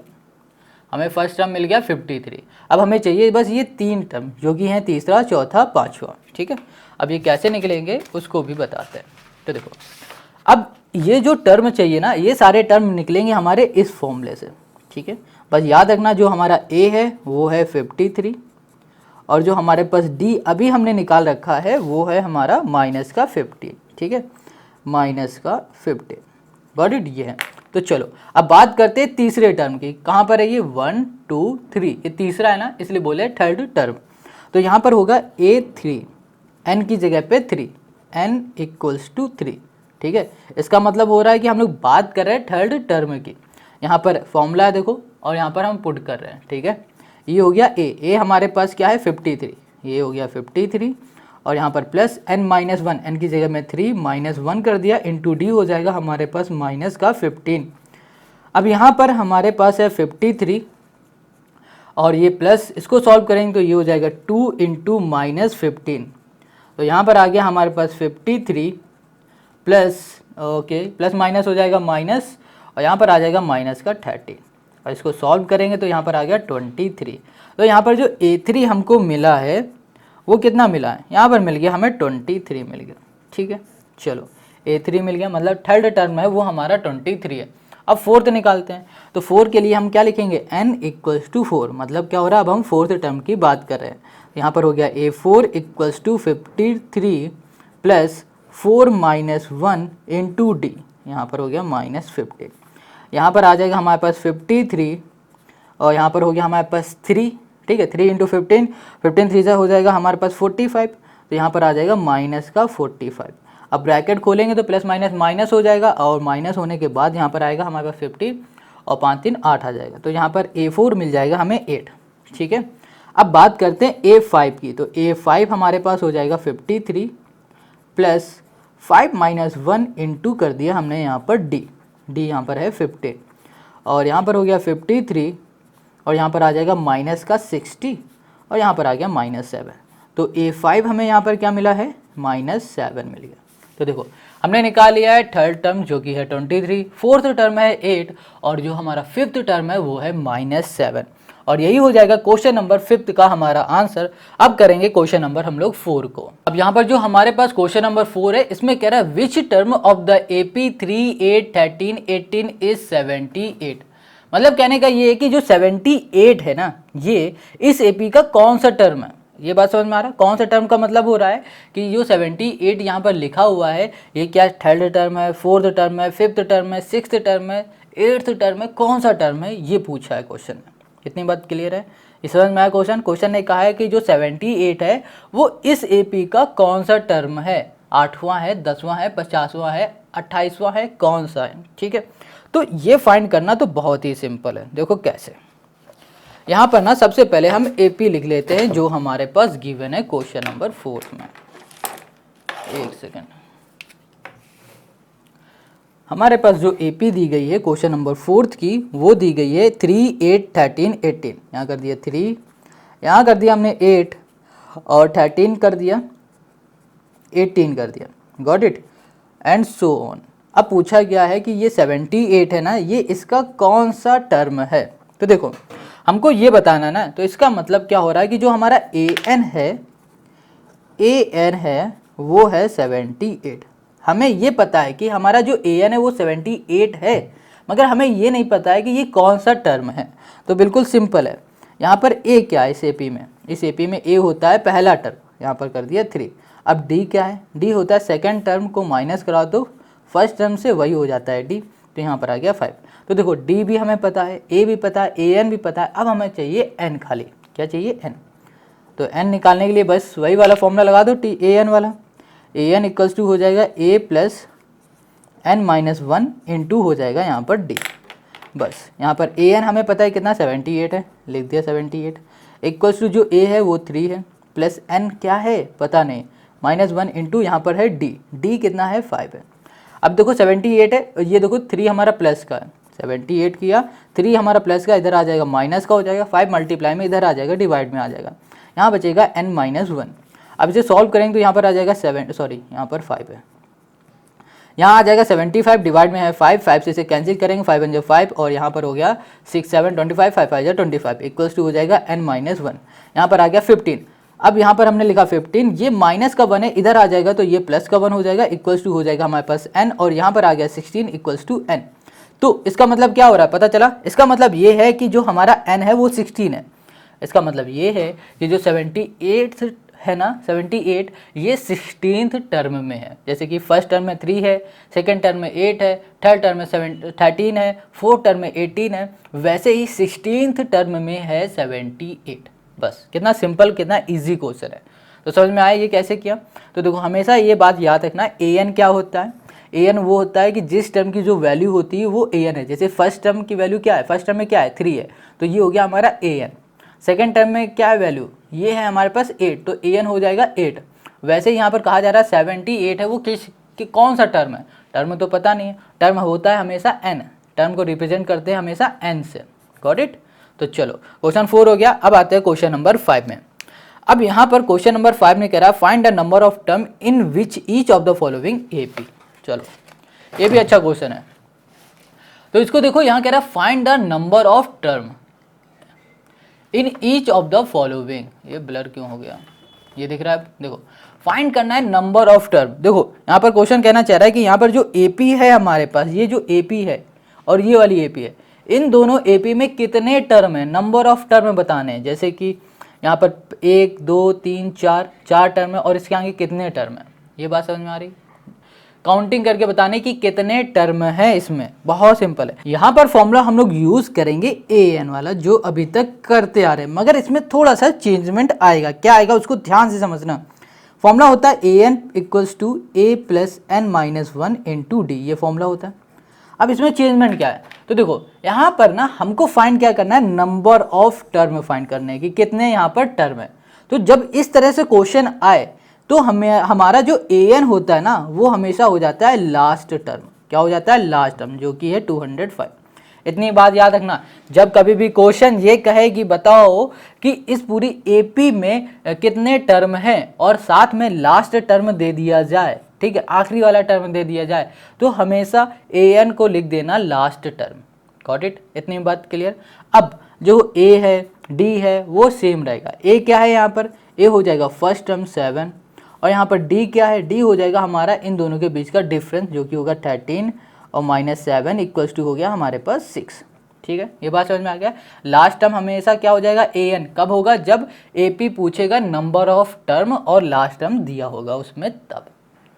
हमें फर्स्ट टर्म मिल गया 53। अब हमें चाहिए बस ये 3 टर्म जो कि हैं तीसरा, चौथा, पाँचवा, ठीक है। अब ये कैसे निकलेंगे उसको भी बताते हैं। तो देखो अब ये जो टर्म चाहिए ना, ये सारे टर्म निकलेंगे हमारे इस फॉर्मूले से, ठीक है। बस याद रखना जो हमारा ए है वो है 53 और जो हमारे पास डी अभी हमने निकाल रखा है वो है हमारा माइनस का 50, ठीक है, माइनस का 50, गॉट इट, ये है। तो चलो अब बात करते हैं तीसरे टर्म की। कहाँ पर है ये 1 2 3, ये तीसरा है ना, इसलिए बोले थर्ड टर्म। तो यहाँ पर होगा A3, n की जगह पे 3, n इक्वल्स टू 3, ठीक है। इसका मतलब हो रहा है कि हम लोग बात कर रहे हैं थर्ड टर्म की। यहाँ पर फॉर्मूला है देखो, और यहाँ पर हम पुट कर रहे हैं, ठीक है। ये हो गया ए हमारे पास क्या है 53, ये हो गया 53 और यहाँ पर प्लस n माइनस 1, n की जगह में 3 माइनस 1 कर दिया, इंटू डी हो जाएगा हमारे पास माइनस का 15। अब यहाँ पर हमारे पास है 53 और ये प्लस, इसको सॉल्व करेंगे तो ये हो जाएगा 2 इंटू माइनस 15। तो यहाँ पर आ गया हमारे पास 53 प्लस ओके प्लस माइनस हो जाएगा माइनस, और यहाँ पर आ जाएगा माइनस का 30 और इसको सॉल्व करेंगे तो यहाँ पर आ गया 23। तो यहाँ पर जो A3 हमको मिला है वो कितना मिला है, यहाँ पर मिल गया हमें 23 मिल गया, ठीक है। चलो A3 मिल गया, मतलब थर्ड टर्म है वो हमारा 23 है। अब फोर्थ निकालते हैं, तो 4 के लिए हम क्या लिखेंगे, n इक्वल्स टू 4, मतलब क्या हो रहा है अब हम फोर्थ टर्म की बात कर रहे हैं। यहाँ पर हो गया A4 equals to 53 plus 4 minus 1 into d, यहाँ पर हो गया माइनस 15। यहाँ पर आ जाएगा हमारे पास 53 और यहाँ पर हो गया हमारे पास 3, ठीक है। 3 इंटू 15, 15 3 हो जाएगा हमारे पास 45, तो यहाँ पर आ जाएगा माइनस का 45। अब ब्रैकेट खोलेंगे तो प्लस माइनस माइनस हो जाएगा और माइनस होने के बाद यहाँ पर आएगा हमारे पास 50 और 5 3 8 आ जाएगा। तो यहाँ पर A4 मिल जाएगा हमें 8, ठीक है। अब बात करते हैं A5 की, तो A5 हमारे पास हो जाएगा 53 प्लस 5 माइनस 1 इंटू कर दिया हमने यहाँ पर डी यहाँ पर है 50 और यहाँ पर हो गया 53 और यहाँ पर आ जाएगा माइनस का 60 और यहाँ पर आ गया माइनस 7। तो A5 हमें यहाँ पर क्या मिला है, माइनस 7 मिल गया। तो देखो हमने निकाल लिया है थर्ड टर्म जो कि है 23, फोर्थ टर्म है 8 और जो हमारा फिफ्थ टर्म है वो है माइनस 7, और यही हो जाएगा क्वेश्चन नंबर 5 का हमारा आंसर। अब करेंगे क्वेश्चन नंबर हम लोग 4 को। अब यहाँ पर जो हमारे पास क्वेश्चन नंबर 4 है इसमें कह रहा है विच term of the AP 3 8 13 18 is 78। मतलब कहने का ये है कि जो 78 है ना, ये इस AP का कौन सा टर्म है। ये बात समझ में आ रहा है, कौन सा टर्म का मतलब हो रहा है कि जो 78 यहाँ पर लिखा हुआ है ये क्या थर्ड टर्म है, फोर्थ टर्म है, फिफ्थ टर्म है, सिक्स्थ टर्म है, एट्थ टर्म है, कौन सा टर्म है ये पूछा है क्वेश्चन में। इतनी बात क्लियर है, इस समझ में आया क्वेश्चन ने कहा है कि जो 78 है वो इस AP का कौन सा टर्म है, 8वां है, 10वां है, 50वां है, 28वां है, कौन सा है, ठीक है। तो ये फाइंड करना तो बहुत ही सिंपल है। देखो कैसे, यहाँ पर ना सबसे पहले हम AP लिख लेते हैं जो हमारे पास गिवन है क्वेश्चन नंबर 4 में। एक सेकेंड, हमारे पास जो AP दी गई है क्वेश्चन नंबर 4 की वो दी गई है 3 8 13 18। यहाँ कर दिया 3, यहाँ कर दिया हमने 8 और 13 कर दिया, 18 कर दिया, got it, and so on. अब पूछा गया है कि ये 78 है ना, ये इसका कौन सा टर्म है। तो देखो हमको ये बताना ना, तो इसका मतलब क्या हो रहा है कि जो हमारा AN है ए एन है वो है 78। हमें ये पता है कि हमारा जो ए एन है वो 78 है, मगर हमें ये नहीं पता है कि ये कौन सा टर्म है। तो बिल्कुल सिंपल है, यहाँ पर ए क्या है इस एपी में, इस एपी में ए होता है पहला टर्म, यहाँ पर कर दिया 3। अब डी क्या है, डी होता है सेकंड टर्म को माइनस करा दो फर्स्ट टर्म से, वही हो जाता है डी, तो यहाँ पर आ गया 5। तो देखो डी भी हमें पता है, ए भी पता है, ए एन भी पता है, अब हमें चाहिए एन खाली, क्या चाहिए एन। तो एन निकालने के लिए बस वही वाला फॉर्मूला लगा दो, टी ए एन वाला। ए एन इक्वल्स टू हो जाएगा ए प्लस एन माइनस 1 इंटू हो जाएगा यहाँ पर डी। बस यहाँ पर ए एन हमें पता है कितना 78 है, लिख दिया 78 इक्वल्स टू जो ए है वो 3 है, प्लस एन क्या है पता नहीं, माइनस 1 इंटू यहाँ पर है डी, डी कितना है 5 है। अब देखो 78 है, ये देखो 3 हमारा प्लस का है, 78 किया, 3 हमारा प्लस का इधर आ जाएगा माइनस का हो जाएगा, 5 मल्टीप्लाई में इधर आ जाएगा डिवाइड में आ जाएगा, यहाँ बचेगा n माइनस 1। अब इसे सॉल्व करेंगे तो यहाँ पर आ जाएगा यहाँ पर 5 है, यहाँ आ जाएगा 75 डिवाइड में है 5 से इसे कैंसिल करेंगे, 5 1 5 और यहाँ पर हो गया 6 7 25 5 5 25 इक्वल्स टू हो जाएगा n माइनस 1, यहाँ पर आ गया 15। अब यहाँ पर हमने लिखा 15, ये माइनस का 1 है, इधर आ जाएगा तो ये प्लस का 1 हो जाएगा, इक्वल्स टू हो जाएगा हमारे पास n, और यहाँ पर आ गया 16 इक्वल्स टू n। तो इसका मतलब क्या हो रहा है पता चला, इसका मतलब ये है कि जो हमारा n है वो 16 है। इसका मतलब ये है कि जो 78 है ना, 78 ये 16th टर्म में है। जैसे कि फर्स्ट टर्म में 3 है, सेकंड टर्म में 8 है, थर्ड टर्म में 13 है, फोर्थ टर्म में 18 है, वैसे ही 16th टर्म में है 78। बस कितना सिंपल, कितना इजी क्वेश्चन है। तो समझ में आया ये कैसे किया। तो देखो हमेशा ये बात याद रखना, ए एन क्या होता है, ए एन वो होता है कि जिस टर्म की जो वैल्यू होती है वो ए एन है। जैसे फर्स्ट टर्म की वैल्यू क्या है, फर्स्ट टर्म में क्या है 3 है, तो ये हो गया हमारा ए एन। सेकेंड टर्म में क्या है वैल्यू, ये है हमारे पास 8, तो ए एन हो जाएगा 8। वैसे यहाँ पर कहा जा रहा है 78 है, वो कौन सा टर्म है, टर्म तो पता नहीं है, टर्म होता है हमेशा n, टर्म को रिप्रेजेंट करते हैं हमेशा n से। Got it. तो चलो क्वेश्चन 4 हो गया। अब आते हैं क्वेश्चन नंबर 5 में। अब यहाँ पर क्वेश्चन नंबर 5 में कह रहा है find the number of term in which each of the following AP. चलो ये भी अच्छा क्वेश्चन है। तो इसको देखो, यहाँ कह रहा है find the number of term in each of the following. ये ब्लर क्यों हो गया, ये दिख रहा है, देखो फाइंड करना है नंबर ऑफ टर्म। देखो यहाँ पर क्वेश्चन कहना चाह रहा है कि यहाँ पर जो एपी है हमारे पास, ये जो एपी है और ये वाली एपी है, इन दोनों एपी में कितने टर्म है, नंबर ऑफ टर्म बताने हैं। जैसे कि यहाँ पर 1 2 3 4 टर्म है, और इसके आगे कितने टर्म है, ये बात समझ में आ रही। काउंटिंग करके बताने कि कितने टर्म है इसमें, बहुत सिंपल है। यहाँ पर फॉर्मूला हम लोग यूज करेंगे ए एन वाला जो अभी तक करते आ रहे हैं, मगर इसमें थोड़ा सा चेंजमेंट आएगा। क्या आएगा उसको ध्यान से समझना। फॉर्मूला होता है A N equals to A plus N minus 1 into D, ये फॉर्मूला होता है। अब इसमें चेंजमेंट क्या है, तो देखो यहाँ पर ना हमको फाइंड क्या करना है, नंबर ऑफ टर्म फाइंड करने है कि कितने यहाँ पर टर्म है। तो जब इस तरह से क्वेश्चन आए तो हमें हमारा जो ए एन होता है ना वो हमेशा हो जाता है लास्ट टर्म। क्या हो जाता है, लास्ट टर्म, जो कि है 205। इतनी बात याद रखना, जब कभी भी क्वेश्चन ये कहे कि बताओ कि इस पूरी एपी में कितने टर्म हैं और साथ में लास्ट टर्म दे दिया जाए, ठीक है, आखिरी वाला टर्म दे दिया जाए, तो हमेशा ए एन को लिख देना लास्ट टर्म। गॉट इट, इतनी बात क्लियर। अब जो ए है डी है वो सेम रहेगा। ए क्या है यहाँ पर, ए हो जाएगा फर्स्ट टर्म 7, और यहाँ पर डी क्या है, डी हो जाएगा हमारा इन दोनों के बीच का डिफरेंस जो कि होगा 13 और माइनस 7 इक्वल्स टू हो गया हमारे पास 6। ठीक है, ये बात समझ में आ गया। लास्ट टर्म हमेशा क्या हो जाएगा, ए एन। कब होगा, जब एपी पूछेगा नंबर ऑफ टर्म और लास्ट टर्म दिया होगा उसमें, तब।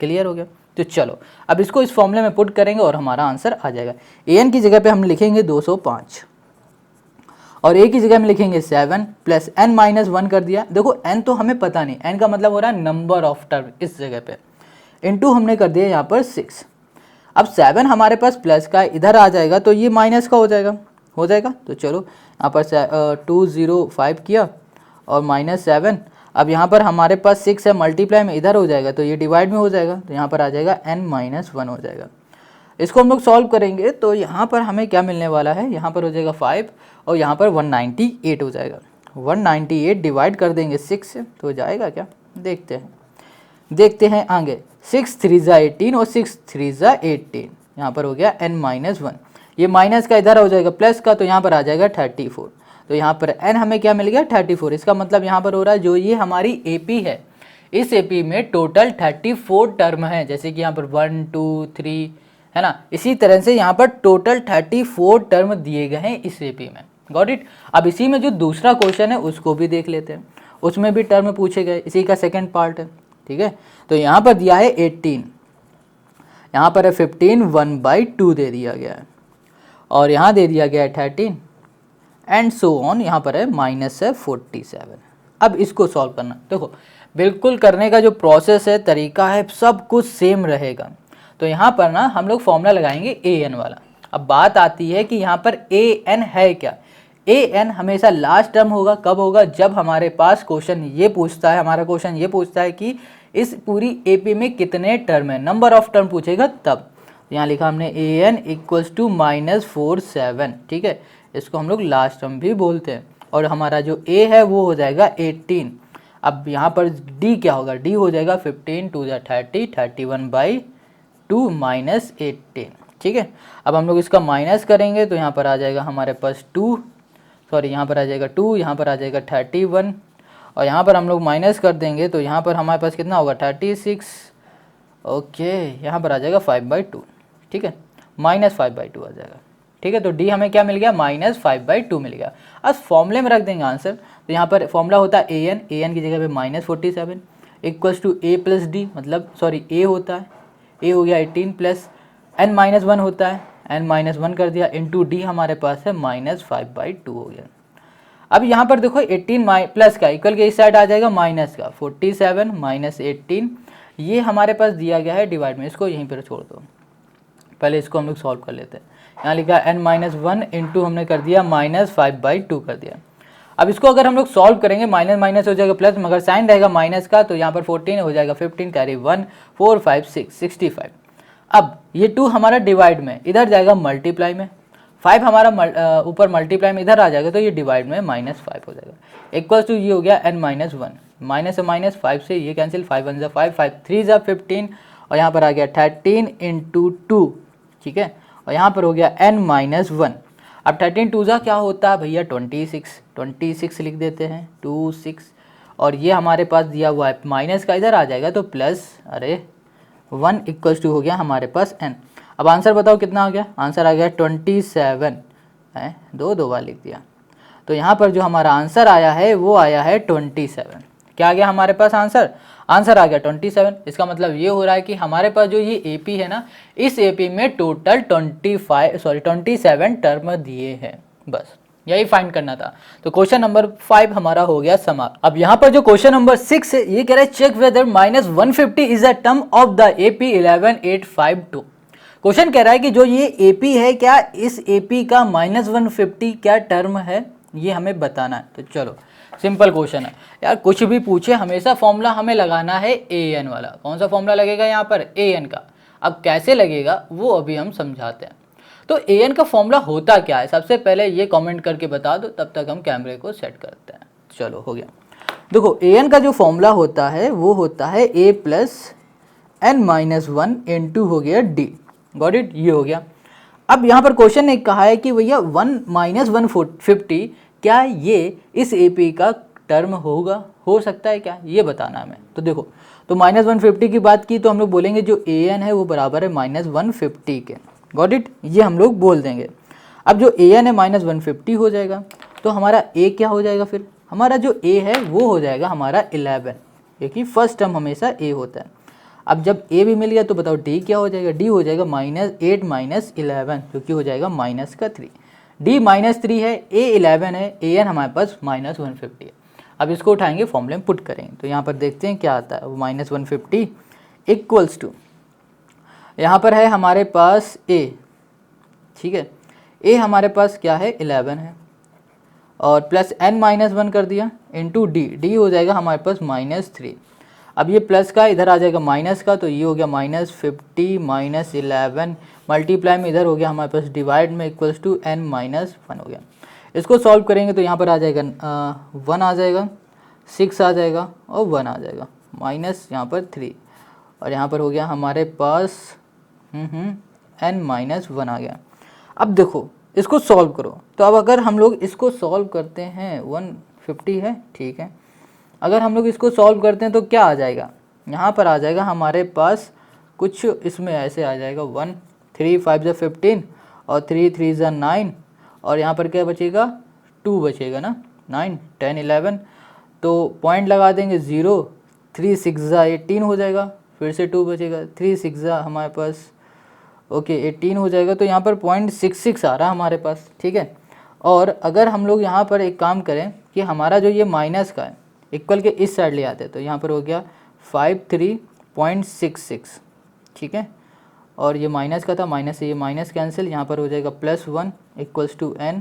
क्लियर हो गया। तो चलो अब इसको इस फॉर्मूले में पुट करेंगे और हमारा आंसर आ जाएगा। ए एन की जगह पे हम लिखेंगे 205 और ए की जगह में लिखेंगे 7 प्लस एन माइनस 1 कर दिया। देखो एन तो हमें पता नहीं, एन का मतलब हो रहा है नंबर ऑफ टर्म इस जगह पे, इनटू हमने कर दिया यहाँ पर 6। अब 7 हमारे पास प्लस का इधर आ जाएगा तो ये माइनस का हो जाएगा। तो चलो यहाँ पर 205 किया और माइनस 7। अब यहाँ पर हमारे पास 6 है, मल्टीप्लाई में इधर हो जाएगा तो ये डिवाइड में हो जाएगा, तो यहाँ पर आ जाएगा n माइनस 1 हो जाएगा। इसको हम लोग सॉल्व करेंगे तो यहाँ पर हमें क्या मिलने वाला है, यहाँ पर हो जाएगा 5 और यहाँ पर 198 हो जाएगा। 198 डिवाइड कर देंगे 6 से तो हो जाएगा क्या, देखते हैं आगे। 6 3 ज़ा 18 और 6 3 ज़ा 18, यहाँ पर हो गया n माइनस 1। ये माइनस का इधर हो जाएगा प्लस का, तो यहाँ पर आ जाएगा 34। तो यहाँ पर n हमें क्या मिल गया 34। इसका मतलब यहाँ पर हो रहा है जो ये हमारी एपी है, इस एपी में टोटल 34 टर्म है, जैसे कि यहाँ पर 1 2 3 है ना, इसी तरह से यहाँ पर टोटल 34 टर्म दिए गए हैं इस एपी में। Got it. अब इसी में जो दूसरा क्वेश्चन है उसको भी देख लेते हैं, उसमें भी टर्म पूछे गए, इसी का सेकंड पार्ट है। ठीक है, तो यहाँ पर दिया है 18, यहाँ पर है 15, 1/2 दे दिया गया है, और यहाँ दे दिया गया है 13 एंड सो ऑन, यहाँ पर है माइनस है 47। अब इसको सॉल्व करना, देखो बिल्कुल करने का जो प्रोसेस है, तरीका है, सब कुछ सेम रहेगा। तो यहाँ पर ना हम लोग फॉर्मूला लगाएंगे ए एन वाला। अब बात आती है कि यहाँ पर ए एन है क्या। ए एन हमेशा लास्ट टर्म होगा, कब होगा, जब हमारे पास क्वेश्चन ये पूछता है, हमारा क्वेश्चन ये पूछता है कि इस पूरी एपी में कितने टर्म है, नंबर ऑफ टर्म पूछेगा तब। यहाँ लिखा हमने ए एन इक्वल्स टू -47। ठीक है, इसको हम लोग लास्ट टर्म भी बोलते हैं, और हमारा जो ए है वो हो जाएगा 18। अब यहाँ पर डी क्या होगा, डी हो जाएगा 15 2 30, 31/2 -18। ठीक है, अब हम लोग इसका माइनस करेंगे तो यहाँ पर आ जाएगा हमारे पास 2, सॉरी यहाँ पर आ जाएगा 2, यहाँ पर आ जाएगा 31, और यहाँ पर हम लोग माइनस कर देंगे तो यहाँ पर हमारे पास कितना होगा 36। ओके, यहाँ पर आ जाएगा 5/2। ठीक है, -5/2 आ जाएगा। ठीक है, तो डी हमें क्या मिल गया, -5/2 मिल गया। अब फॉर्मूले में रख देंगे आंसर, तो यहाँ पर फॉर्मूला होता है ए एन की जगह पे -47 equals to A plus d, मतलब सॉरी ए होता है, ए हो गया 18 प्लस n-1 होता है, n-1 कर दिया इंटू डी हमारे पास है -5/2 हो गया। अब यहाँ पर देखो 18 प्लस का इक्वल के इस साइड आ जाएगा माइनस का, 47 -18 ये हमारे पास दिया गया है डिवाइड में, इसको यहीं पर छोड़ दो, पहले इसको हम लोग सॉल्व कर लेते हैं। यहाँ लिखा n-1 इंटू हमने कर दिया -5/2 कर दिया। अब इसको अगर हम लोग सॉल्व करेंगे, माइनस माइनस हो जाएगा प्लस, मगर साइन रहेगा माइनस का, तो यहाँ पर 14 हो जाएगा 15 कैरी 1 4 5 6 65। अब ये 2 हमारा डिवाइड में, इधर जाएगा मल्टीप्लाई में, 5 हमारा ऊपर मल्टीप्लाई में इधर आ जाएगा, तो ये डिवाइड में -5 हो जाएगा इक्वल टू ये हो गया n-1, माइनस से माइनस 5 से ये कैंसिल, 5 1 5 5 3 15, और यहाँ पर आ गया 13 इंटू 2। ठीक है, और यहाँ पर हो गया n-1। अब 13 2 क्या होता है भैया 26 लिख देते हैं, 26, और ये हमारे पास दिया हुआ है माइनस का, इधर आ जाएगा तो प्लस, अरे 1 इक्वल्स टू हो गया हमारे पास n। अब आंसर बताओ कितना आ गया, आंसर आ गया 27 है, दो बार लिख दिया, तो यहाँ पर जो हमारा आंसर आया है वो आया है 27। क्या आ गया हमारे पास आंसर, आंसर आ गया 27। इसका मतलब ये हो रहा है कि हमारे पास जो ये एपी है ना, इस एपी में टोटल 27 टर्म दिए हैं, बस यही फाइंड करना था। तो क्वेश्चन नंबर 5 हमारा हो गया समाप्त। अब यहाँ पर जो क्वेश्चन नंबर 6 है ये कह रहा है check whether -150 is a term of the AP 11852। Question कह रहा है कि जो ये एपी है, क्या इस एपी का -150 क्या टर्म है, ये हमें बताना है। तो चलो सिंपल क्वेश्चन है यार, कुछ भी पूछे हमेशा फॉर्मूला हमें लगाना है ए एन वाला। कौन सा फॉर्मूला लगेगा यहाँ पर, ए एन का। अब कैसे लगेगा वो अभी हम समझाते हैं। तो ए एन का फॉर्मूला होता क्या है, सबसे पहले ये कमेंट करके बता दो, तब तक हम कैमरे को सेट करते हैं। चलो हो गया, देखो ए एन का जो फॉर्मूला होता है वो होता है ए प्लस n-1 इंटू हो गया डी। गॉट इट, ये हो गया। अब यहाँ पर क्वेश्चन ने कहा है कि भैया 1-150 क्या ये इस एपी का टर्म होगा, हो सकता है क्या, ये बताना हमें। तो देखो, तो -150 की बात की तो हम लोग बोलेंगे जो ए एन है वो बराबर है -150 के। गॉट इट, ये हम लोग बोल देंगे। अब जो ए एन है -150 हो जाएगा, तो हमारा ए क्या हो जाएगा, फिर हमारा जो ए है वो हो जाएगा हमारा 11, क्योंकि फर्स्ट टर्म हमेशा ए होता है। अब जब ए भी मिल गया तो बताओ डी क्या हो जाएगा, डी हो जाएगा -8 - 11, क्योंकि हो जाएगा -3। डी -3 है, ए 11 है, ए एन हमारे पास -150 है। अब इसको उठाएंगे फॉर्मूले में पुट करेंगे, तो यहाँ पर देखते हैं क्या आता है। -150 इक्वल्स टू, यहाँ पर है हमारे पास ए, ठीक है, ए हमारे पास क्या है 11 है, और प्लस n-1 कर दिया इंटू डी, डी हो जाएगा हमारे पास -3। अब ये प्लस का इधर आ जाएगा माइनस का, तो ये हो गया -50 - 11 मल्टीप्लाई में इधर हो गया हमारे पास डिवाइड में इक्वल्स टू n-1 हो गया। इसको सॉल्व करेंगे तो यहाँ पर आ जाएगा 1 आ जाएगा, 6 आ जाएगा और 1 आ जाएगा, माइनस यहाँ पर 3, और यहाँ पर हो गया हमारे पास n-1 आ गया। अब देखो इसको सॉल्व करो, तो अब अगर हम लोग इसको सॉल्व करते हैं 150 है, ठीक है, अगर हम लोग इसको सॉल्व करते हैं तो क्या आ जाएगा, यहाँ पर आ जाएगा हमारे पास कुछ इसमें ऐसे आ जाएगा 1 3 5 ज़ा 15 और 3 3 ज़ा 9 और यहाँ पर क्या बचेगा 2 बचेगा ना, 9 10 11, तो पॉइंट लगा देंगे 0, 3 6 ज़ा 18 हो जाएगा, फिर से 2 बचेगा, 3 6 ज़ा हमारे पास ओके 18 हो जाएगा, तो यहाँ पर 0.66 आ रहा है हमारे पास, ठीक है। और अगर हम लोग यहाँ पर एक काम करें कि हमारा जो ये माइनस का है इक्वल के इस साइड ले आते हैं, तो यहाँ पर हो गया 53.66, ठीक है। और ये माइनस का था, माइनस से ये माइनस कैंसिल, यहाँ पर हो जाएगा +1 इक्वल्स टू n,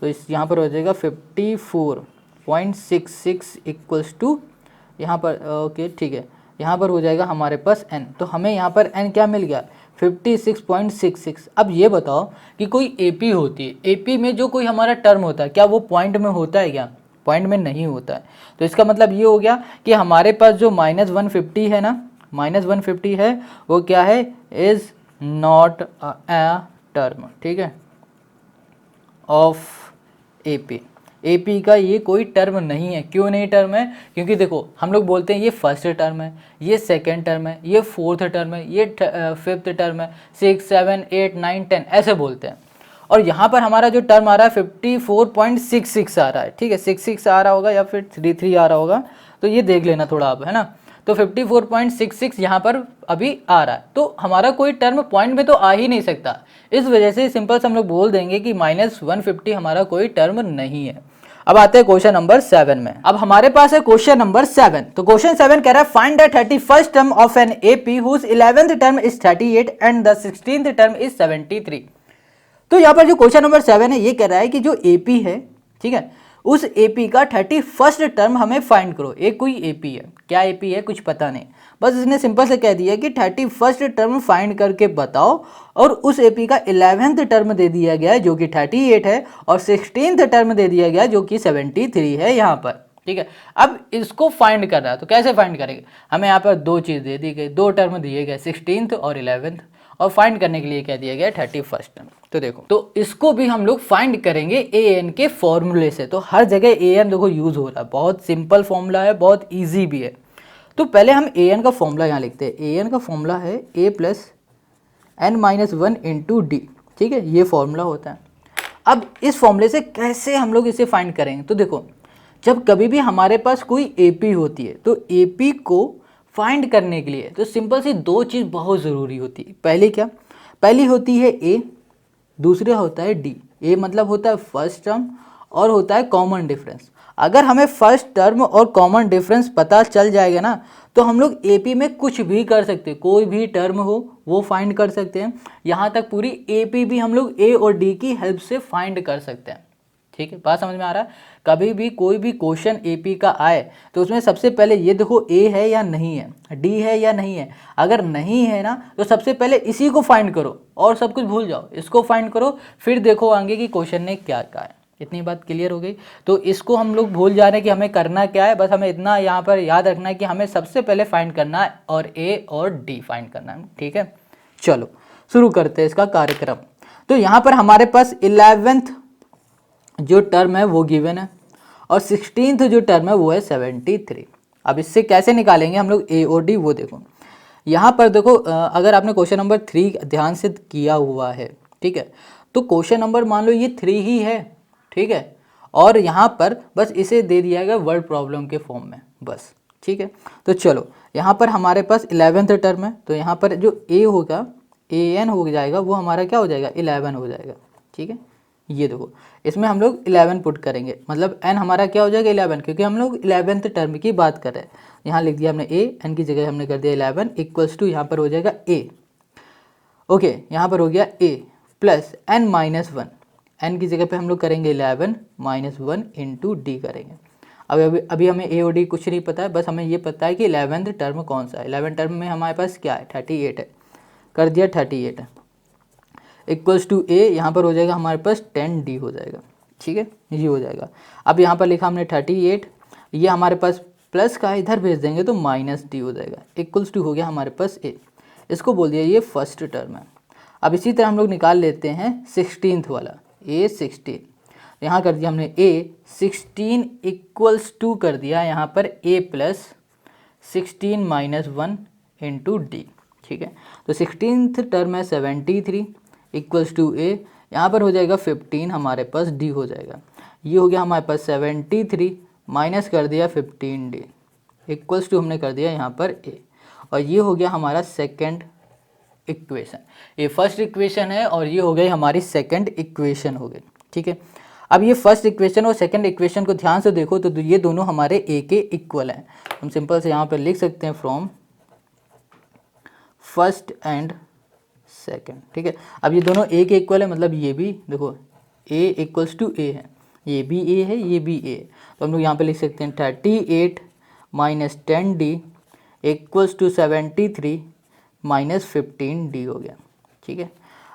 तो इस यहाँ पर हो जाएगा 54.66 इक्वल्स टू यहाँ पर ओके ठीक है, यहाँ पर हो जाएगा हमारे पास n, तो हमें यहाँ पर n क्या मिल गया 56.66। अब ये बताओ कि कोई AP होती है, AP में जो कोई हमारा टर्म होता है क्या वो पॉइंट में होता है क्या, पॉइंट में नहीं होता है। तो इसका मतलब ये हो गया कि हमारे पास जो -150 है ना, -150 है वो क्या है, इज़ नॉट अ टर्म, ठीक है, ऑफ AP। AP का ये कोई टर्म नहीं है। क्यों नहीं टर्म है, क्योंकि देखो हम लोग बोलते हैं ये फर्स्ट टर्म है, ये सेकंड टर्म है, ये फोर्थ टर्म है, ये फिफ्थ टर्म है, 6 7 8 9 10 ऐसे बोलते हैं। और यहाँ पर हमारा जो टर्म आ रहा है 54.66 आ रहा है, ठीक है, 66 आ रहा होगा या फिर 33 आ रहा होगा, तो ये देख लेना थोड़ा आप, है ना। तो 54.66 यहाँ पर अभी आ रहा है, तो हमारा कोई टर्म पॉइंट में तो आ ही नहीं सकता। इस वजह से सिंपल से हम लोग बोल देंगे कि -150 हमारा कोई टर्म नहीं है। अब आते हैं क्वेश्चन नंबर 7 में। अब हमारे पास है क्वेश्चन नंबर 7। तो क्वेश्चन 7 कह रहा है find the 31st term of an AP whose 11th term is 38 and the 16th term is 73। तो यहाँ पर जो क्वेश्चन नंबर 7 है ये कह रहा है कि जो AP है, ठीक है, उस AP का 31st टर्म हमें फाइंड करो। एक कोई AP है, क्या AP है कुछ पता नहीं, बस इसने सिंपल से कह दिया कि 31st टर्म फाइंड करके बताओ, और उस AP का 11th टर्म दे दिया गया है जो कि 38 है, और 16th टर्म दे दिया गया जो कि 73 है यहाँ पर, ठीक है। अब इसको फाइंड करना है, तो कैसे फाइंड करेंगे, हमें यहाँ पर दो चीज़ दे दी गई, दो टर्म दिए गए 16th और 11th, और फाइंड करने के लिए क्या दिया गया 31st टर्म। तो देखो, तो इसको भी हम लोग फाइंड करेंगे an के फॉर्मूले से। तो हर जगह an देखो यूज हो रहा है, बहुत सिंपल फॉर्मूला है, बहुत ईजी भी है। तो पहले हम an का फॉर्मूला यहाँ लिखते हैं। an का फॉर्मूला है a plus n-1 into D, ठीक है, ये फॉर्मूला होता है। अब इस फॉर्मूले से कैसे हम लोग इसे फाइंड करेंगे, तो देखो जब कभी भी हमारे पास कोई AP होती है तो AP को फाइंड करने के लिए तो सिंपल सी दो चीज़ बहुत ज़रूरी होती है। पहली क्या, पहली होती है A, दूसरा होता है D। A मतलब होता है फर्स्ट टर्म और होता है कॉमन डिफरेंस। अगर हमें फर्स्ट टर्म और कॉमन डिफरेंस पता चल जाएगा ना, तो हम लोग AP में कुछ भी कर सकते हैं, कोई भी टर्म हो वो फाइंड कर सकते हैं। यहाँ तक पूरी AP भी हम लोग A और D की हेल्प से फाइंड कर सकते हैं, ठीक है, बात समझ में आ रहा है। कभी भी कोई भी क्वेश्चन AP का आए तो उसमें सबसे पहले ये देखो A है या नहीं है, D है या नहीं है। अगर नहीं है ना तो सबसे पहले इसी को फाइंड करो और सब कुछ भूल जाओ, इसको फाइंड करो, फिर देखो आगे कि क्वेश्चन ने क्या कहा है। इतनी बात क्लियर हो गई। तो इसको हम लोग भूल जा रहे हैं कि हमें करना क्या है, बस हमें इतना यहाँ पर याद रखना है कि हमें सबसे पहले फाइंड करना है और A और D फाइंड करना है, ठीक है। चलो शुरू करते हैं इसका कार्यक्रम। तो यहाँ पर हमारे पास 11th जो टर्म है वो गिवन है और 16th जो टर्म है वो है 73। अब इससे कैसे निकालेंगे हम लोग A और D, वो देखो यहाँ पर देखो, अगर आपने क्वेश्चन नंबर 3 ध्यान से किया हुआ है, ठीक है, तो क्वेश्चन नंबर मान लो ये 3 ही है, ठीक है, और यहाँ पर बस इसे दे दिया गया वर्ड प्रॉब्लम के फॉर्म में बस, ठीक है। तो चलो यहाँ पर हमारे पास 11th टर्म है, तो यहाँ पर जो A होगा AN हो जाएगा वो हमारा क्या हो जाएगा 11 हो जाएगा, ठीक है। ये देखो इसमें हम लोग 11 पुट करेंगे, मतलब n हमारा क्या हो जाएगा 11, क्योंकि हम लोग 11th टर्म की बात कर रहे हैं। यहाँ लिख दिया हमने A, n की जगह हमने कर दिया 11 इक्वल्स टू यहाँ पर हो जाएगा A, ओके, यहाँ पर हो गया A प्लस n-1, n की जगह पे हम लोग करेंगे 11-1 इंटू D करेंगे। अभी हमें A और D कुछ नहीं पता है, बस हमें ये पता है कि 11th टर्म कौन सा है। 11th टर्म में हमारे पास क्या है 38 है, कर दिया 38 इक्वल्स टू A, यहाँ पर हो जाएगा हमारे पास 10D हो जाएगा, ठीक है, ये हो जाएगा। अब यहाँ पर लिखा हमने 38, ये हमारे पास प्लस का इधर भेज देंगे तो -D हो जाएगा, इक्वल्स टू हो गया हमारे पास A। इसको बोल दिया ये फर्स्ट टर्म है। अब इसी तरह हम लोग निकाल लेते हैं 16th वाला, A 16, तो यहाँ कर दिया हमने a 16 इक्वल्स टू कर दिया यहाँ पर a plus 16 minus 1 into D. ठीक है, तो 16th टर्म है 73 इक्वल्स टू a, यहाँ पर हो जाएगा 15 हमारे पास d हो जाएगा। ये हो गया हमारे पास 73 माइनस कर दिया 15d इक्वल्स टू हमने कर दिया यहाँ पर a, और ये हो गया हमारा सेकंड इक्वेशन। ये फर्स्ट इक्वेशन है और ये हो गई हमारी सेकंड इक्वेशन हो गई। ठीक है, अब ये फर्स्ट इक्वेशन और सेकंड इक्वेशन को ध्यान से देखो तो ये दोनों हमारे a के इक्वल हैं। हम सिंपल से यहाँ पर लिख सकते हैं फ्रॉम फर्स्ट एंड सेकंड। ठीक है, अब ये दोनों a के इक्वल है, मतलब ये भी देखो a इक्वल्स टू a है, ये भी a है, ये भी a है, तो हम लोग यहाँ पे लिख सकते हैं 38 minus 10d equals to 73 minus 15d हो गया। ठीक है,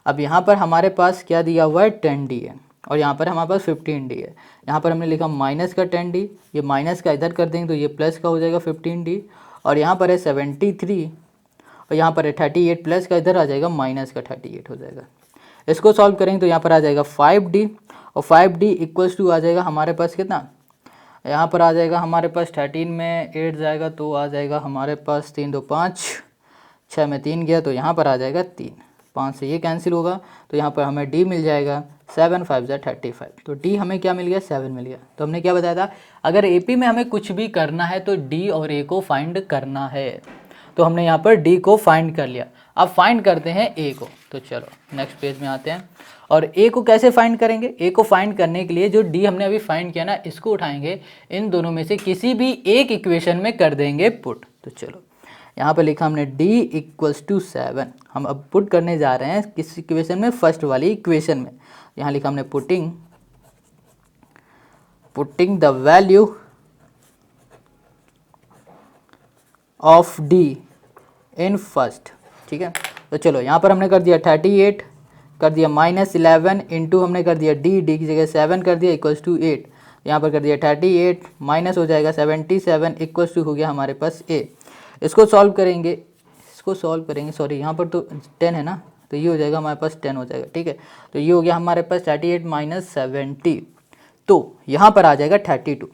अब यहाँ पर हमारे पास क्या दिया हुआ है 10d है और यहाँ पर हमारे पास 15d है। यहाँ पर हमने लिखा माइनस का 10d, ये माइनस का इधर कर देंगे तो ये प्लस का हो जाएगा 15d, और यहाँ पर है 73 और यहाँ पर है 38 प्लस का इधर आ जाएगा माइनस का 38 हो जाएगा। इसको सॉल्व करेंगे तो यहाँ पर आ जाएगा 5d और 5d इक्वल्स टू आ जाएगा हमारे पास कितना, यहाँ पर आ जाएगा हमारे पास 13 में 8 जाएगा तो आ जाएगा हमारे पास 3 2 5, 6 में 3 गया तो यहाँ पर आ जाएगा 3, 5 से ये कैंसिल होगा तो यहाँ पर हमें d मिल जाएगा 7 5 35। तो d हमें क्या मिल गया 7 मिल गया। तो हमने क्या बताया था, अगर AP में हमें कुछ भी करना है तो d और a को फाइंड करना है, तो हमने यहाँ पर d को फाइंड कर लिया। अब फाइंड करते हैं a को, तो चलो नेक्स्ट पेज में आते हैं। और a को कैसे फाइंड करेंगे, a को फाइंड करने के लिए जो d हमने अभी फाइंड किया ना, इसको उठाएंगे, इन दोनों में से किसी भी एक इक्वेशन में कर देंगे पुट। तो चलो यहाँ पर लिखा हमने d इक्वल्स टू 7, हम अब पुट करने जा रहे हैं किस इक्वेशन में, फर्स्ट वाली इक्वेशन में। यहाँ लिखा हमने putting the value of d in first. ठीक है, तो चलो यहाँ पर हमने कर दिया 38 कर दिया माइनस 11 इंटू हमने कर दिया d की जगह 7 कर दिया इक्वल्स टू 8, यहाँ पर कर दिया 38 माइनस हो जाएगा 77 इक्वल्स टू हो गया हमारे पास a। इसको सॉल्व करेंगे, सॉरी यहाँ पर तो 10 है ना, तो ये हो जाएगा हमारे पास 10 हो जाएगा। ठीक है, तो ये हो गया हमारे पास 38 माइनस 70, तो यहाँ पर आ जाएगा 32,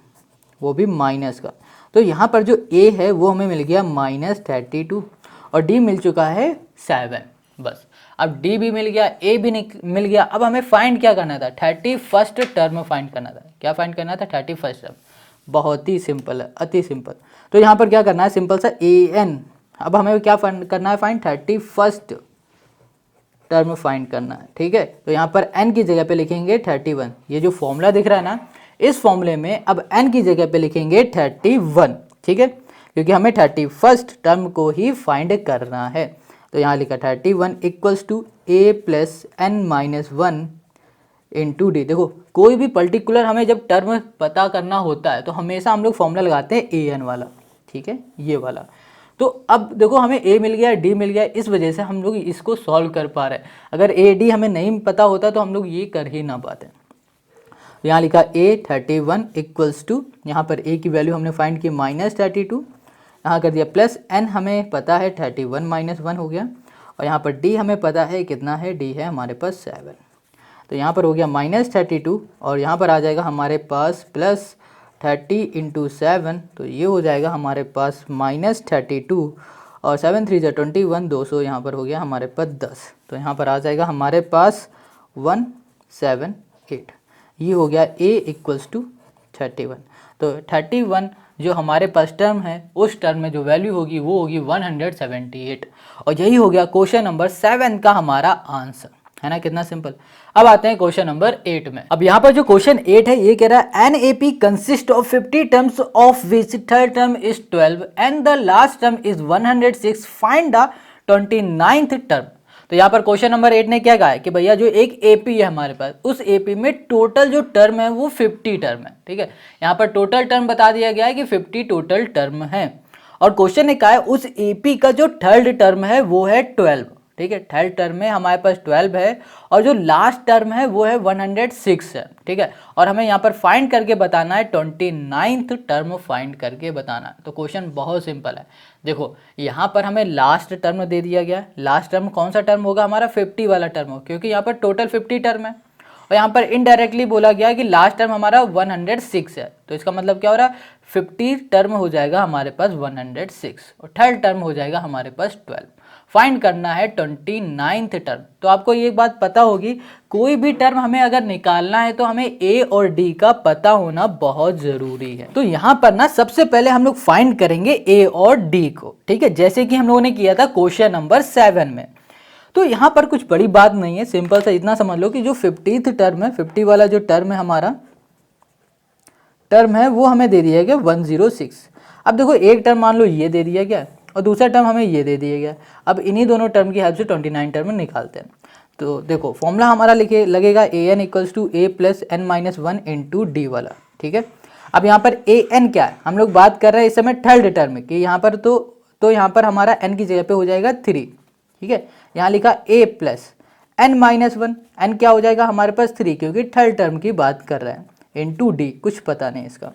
वो भी माइनस का। तो यहाँ पर जो a है वो हमें मिल गया माइनस 32 और d मिल चुका है 7। बस, अब d भी मिल गया, a भी मिल गया। अब हमें फाइंड क्या करना था, 31st टर्म फाइंड करना था। क्या फाइंड करना था, 31st टर्म। बहुत ही सिंपल है, अति सिंपल। तो यहाँ पर क्या करना है, सिंपल सा an। अब हमें क्या करना है, फाइंड 31st टर्म फाइंड करना है। ठीक है, तो यहाँ पर n की जगह पे लिखेंगे 31। ये जो फॉर्मूला दिख रहा है ना, इस फॉर्मूले में अब n की जगह पे लिखेंगे 31। ठीक है, क्योंकि हमें 31st टर्म को ही फाइंड करना है। तो यहाँ लिखा 31 equals to a plus n minus 1 into d. देखो कोई भी पर्टिकुलर हमें जब टर्म पता करना होता है तो हमेशा हम लोग फॉर्मूला लगाते हैं an वाला। ठीक है, ये वाला। तो अब देखो हमें a मिल गया, d मिल गया, इस वजह से हम लोग इसको सॉल्व कर पा रहे हैं। अगर a d हमें नहीं पता होता तो हम लोग ये कर ही ना पाते। यहाँ लिखा a 31 इक्वल्स टू, यहाँ पर a की वैल्यू हमने फाइंड की माइनस 32, यहाँ कर दिया प्लस n हमें पता है 31 माइनस 1 हो गया, और यहाँ पर d हमें पता है कितना है, d है हमारे पास 7। तो यहाँ पर हो गया माइनस 32 और यहाँ पर आ जाएगा हमारे पास प्लस 30 इंटू 7, तो ये हो जाएगा हमारे पास माइनस 32 और 7 3 21, 200 यहाँ पर हो गया हमारे पास 10। तो यहाँ पर आ जाएगा हमारे पास 178। ये हो गया a इक्वल्स टू 31। तो 31 जो हमारे पास टर्म है, उस टर्म में जो वैल्यू होगी वो होगी 178, और यही हो गया क्वेश्चन नंबर 7 का हमारा आंसर, है ना। कितना सिंपल। अब आते हैं क्वेश्चन नंबर 8 में। अब यहाँ पर जो क्वेश्चन 8 है ये कह रहा है an A P consist of 50 terms of which third term is 12 and the last term is 106, find the 29th term. तो यहाँ पर क्वेश्चन नंबर 8 ने क्या कहा है कि भैया जो एक एपी है हमारे पास, उस एपी में टोटल जो टर्म है वो 50 टर्म है। ठीक है, यहाँ पर टोटल टर्म बता दिया गया है कि 50 टोटल टर्म है, और क्वेश्चन ने कहा है उस एपी का जो थर्ड टर्म है वो है 12। ठीक है, थर्ड टर्म में हमारे पास 12 है और जो लास्ट टर्म है वो है 106 है। ठीक है, और हमें यहाँ पर फाइंड करके बताना है 29th टर्म फाइंड करके बताना है। तो क्वेश्चन बहुत सिंपल है। देखो यहाँ पर हमें लास्ट टर्म दे दिया गया है। लास्ट टर्म कौन सा टर्म होगा हमारा, 50 वाला टर्म होगा, क्योंकि यहाँ पर टोटल 50 टर्म है। और यहाँ पर इनडायरेक्टली बोला गया कि लास्ट टर्म हमारा 106 है, तो इसका मतलब क्या हो रहा है 50 टर्म हो जाएगा हमारे पास 106 और थर्ड टर्म हो जाएगा हमारे पास 12। फाइंड करना है 29th टर्म। तो आपको ये बात पता होगी, कोई भी टर्म हमें अगर निकालना है तो हमें ए और डी का पता होना बहुत जरूरी है। तो यहाँ पर ना सबसे पहले हम लोग फाइंड करेंगे ए और डी को, ठीक है, जैसे कि हम लोगों ने किया था क्वेश्चन नंबर 7 में। तो यहाँ पर कुछ बड़ी बात नहीं है, सिंपल सा इतना समझ लो कि जो 50th टर्म है, 50 वाला जो टर्म है हमारा टर्म है वो हमें दे दिया गया 106। अब देखो एक टर्म मान लो ये दे दिया गया और दूसरा टर्म हमें ये दे दिया गया। अब इन्हीं दोनों टर्म की हेल्प से 29 टर्म निकालते हैं। तो देखो फॉर्मूला हमारा लिखे लगेगा A N equals to A plus N minus one into D वाला, ठीक है। अब यहाँ पर ए एन क्या है, हम लोग बात कर रहे हैं इस समय थर्ड टर्म की, यहाँ पर तो यहाँ पर हमारा एन की जगह पे हो जाएगा 3, ठीक है। यहाँ लिखा A plus N minus one, N क्या हो जाएगा हमारे पास 3 क्योंकि थर्ड टर्म की बात कर रहे हैं, इंटू डी कुछ पता नहीं इसका।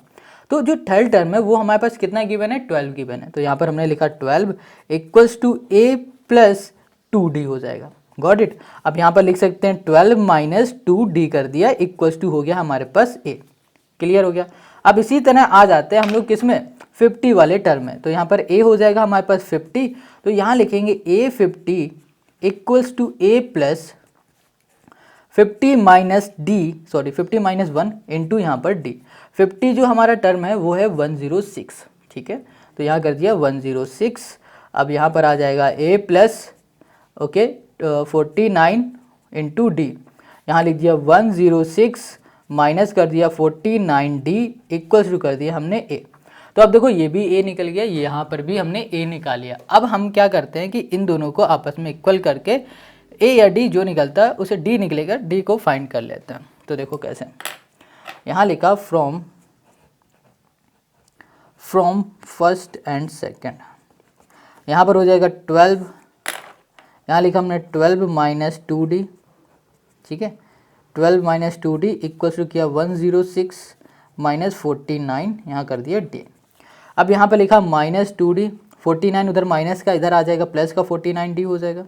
तो जो थर्ड टर्म है वो हमारे पास कितना गिवन है 12 गिवन है, तो यहाँ पर हमने लिखा 12 equals to A plus 2d हो जाएगा। Got it. अब यहाँ पर लिख सकते हैं 12 माइनस 2d कर दिया इक्वल्स टू हो गया हमारे पास ए। क्लियर हो गया। अब इसी तरह आ जाते हैं हम लोग किस में 50 वाले टर्म में, तो यहाँ पर a हो जाएगा हमारे पास 50, तो यहाँ लिखेंगे a 50 equals to a plus 50 minus d, sorry 50 minus 1 into यहाँ पर डी। 50 जो हमारा टर्म है वो है 106, ठीक है, तो यहाँ कर दिया 106। अब यहाँ पर आ जाएगा a plus okay 49 into d, यहाँ लिख दिया 106 माइनस कर दिया 49d इक्वल्स टू कर दिया हमने a। तो अब देखो ये भी a निकल गया, यहाँ पर भी हमने a निकाल लिया। अब हम क्या करते हैं कि इन दोनों को आपस में इक्वल करके a या d जो निकलता है उसे d निकलेगा, d को फाइंड कर लेते हैं। तो देखो कैसे, यहाँ लिखा फ्रॉम फर्स्ट एंड सेकेंड, यहाँ पर हो जाएगा 12, यहाँ लिखा हमने 12 माइनस 2d, ठीक है, 12 माइनस 2d इक्वल्स टू किया 106 माइनस 49, यहाँ कर दिया d। अब यहाँ पर लिखा माइनस 2d, 49 उधर माइनस का इधर आ जाएगा प्लस का 49d हो जाएगा,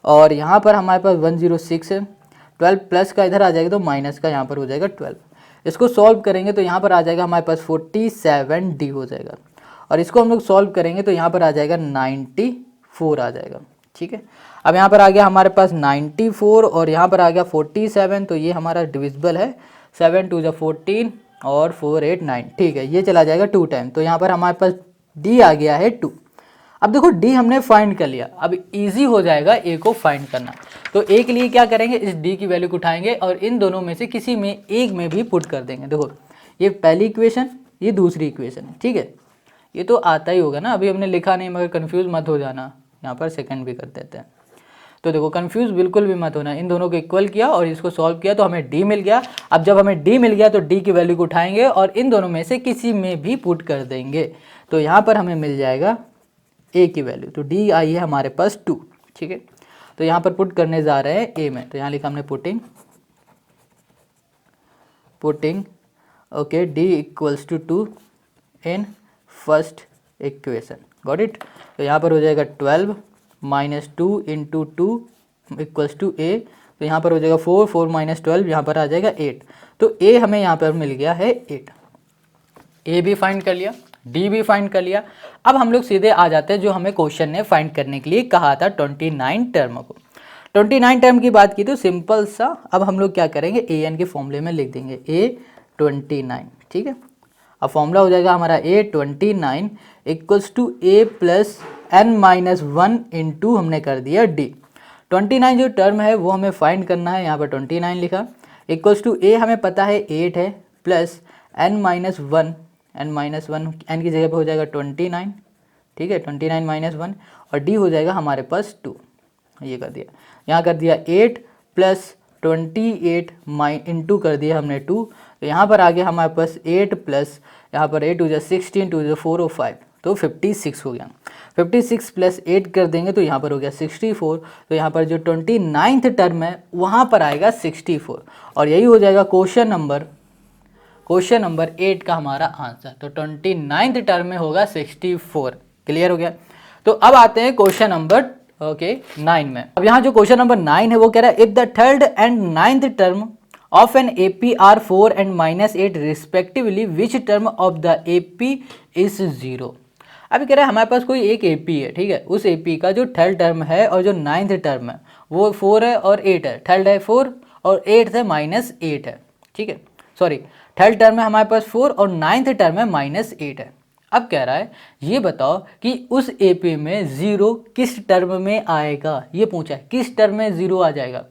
और यहाँ पर हमारे पास 106 है, 12 प्लस का इधर आ जाएगा तो माइनस का यहाँ पर हो जाएगा 12। इसको सॉल्व करेंगे तो यहाँ पर आ जाएगा हमारे पास 47d हो जाएगा, और इसको हम लोग सॉल्व करेंगे तो यहाँ पर आ जाएगा 94 आ जाएगा, ठीक है। अब यहाँ पर आ गया हमारे पास 94 और यहाँ पर आ गया 47, तो ये हमारा डिविजिबल है, 7 2 14 और 4 8 9, ठीक है, ये चला जाएगा 2 टाइम, तो यहाँ पर हमारे पास d आ गया है 2। अब देखो d हमने फाइंड कर लिया, अब इजी हो जाएगा a को फाइंड करना। तो a के लिए क्या करेंगे, इस d की वैल्यू को उठाएंगे और इन दोनों में से किसी में एक में भी पुट कर देंगे। देखो ये पहली इक्वेशन, ये दूसरी इक्वेशन है, ठीक है, ये तो आता ही होगा ना, अभी हमने लिखा नहीं मगर कंफ्यूज मत हो जाना, यहाँ पर सेकंड भी कर देते हैं। तो देखो कंफ्यूज बिल्कुल भी मत होना, इन दोनों को इक्वल किया और इसको सॉल्व किया तो हमें d मिल गया। अब जब हमें d मिल गया तो d की वैल्यू को उठाएंगे और इन दोनों में से किसी में भी पुट कर देंगे, तो यहाँ पर हमें मिल जाएगा a की वैल्यू, तो d आई है हमारे पास 2, ठीक है। तो यहाँ पर पुट करने जा रहे हैं a में, तो यहाँ लिखा हमने putting okay d equals to 2 in first equation. Got it. तो यहाँ पर हो जाएगा 12 minus 2 into 2 equals to a, तो यहाँ पर हो जाएगा 4 4 माइनस 12, यहाँ पर आ जाएगा 8, तो a हमें यहाँ पर मिल गया है 8। a भी फाइंड कर लिया, d भी फाइंड कर लिया। अब हम लोग सीधे आ जाते हैं जो हमें क्वेश्चन ने फाइंड करने के लिए कहा था 29 टर्म को। 29 टर्म की बात की तो सिंपल सा, अब हम लोग क्या करेंगे a n के फॉर्मूले में लिख देंगे a29, ठीक है। अब फॉर्मूला हो जाएगा हमारा a29 equals to a plus n minus 1 into हमने कर दिया d। 29 जो टर्म है वो हमें फाइंड करना है, यहाँ पर 29 लिखा इक्वल्स टू a हमें पता है 8 है प्लस n माइनस 1, n की जगह पे हो जाएगा 29, ठीक है, 29 माइनस 1, और d हो जाएगा हमारे पास 2, ये कर दिया। यहाँ कर दिया 8 प्लस 28 इंटू कर दिया हमने 2, तो यहाँ पर आ गया हमारे पास 8 प्लस यहाँ पर 8 हो जाए 16 2 4 और 5, तो 56 हो गया। 56 प्लस 8 कर देंगे तो यहाँ पर हो गया 64, तो यहाँ पर जो 29th टर्म है वहाँ पर आएगा 64, और यही हो जाएगा क्वेश्चन नंबर 8 का हमारा आंसर। तो 29th टर्म में होगा 64। क्लियर हो गया। तो अब आते हैं क्वेश्चन नंबर 9 में। अब यहाँ जो क्वेश्चन नंबर 9 है वो कह रहा है if the third and 9th term of an A P are 4 and -8 respectively which term of the A P is 0। अभी कह रहा है हमारे पास कोई एक ए पी है, ठीक है, उस ए पी का जो थर्ड टर्म है और जो नाइन्थ टर्म है वो 4 है और 8 है, थर्ड है 4 और 8 है -8 है, ठीक है, सॉरी थर्ड टर्म है हमारे पास 4 और नाइन्थ टर्म है -8 है। अब कह रहा है ये बताओ कि उस ए पी में 0 किस टर्म में आएगा, ये पूछा है किस टर्म में 0 आ जाएगा।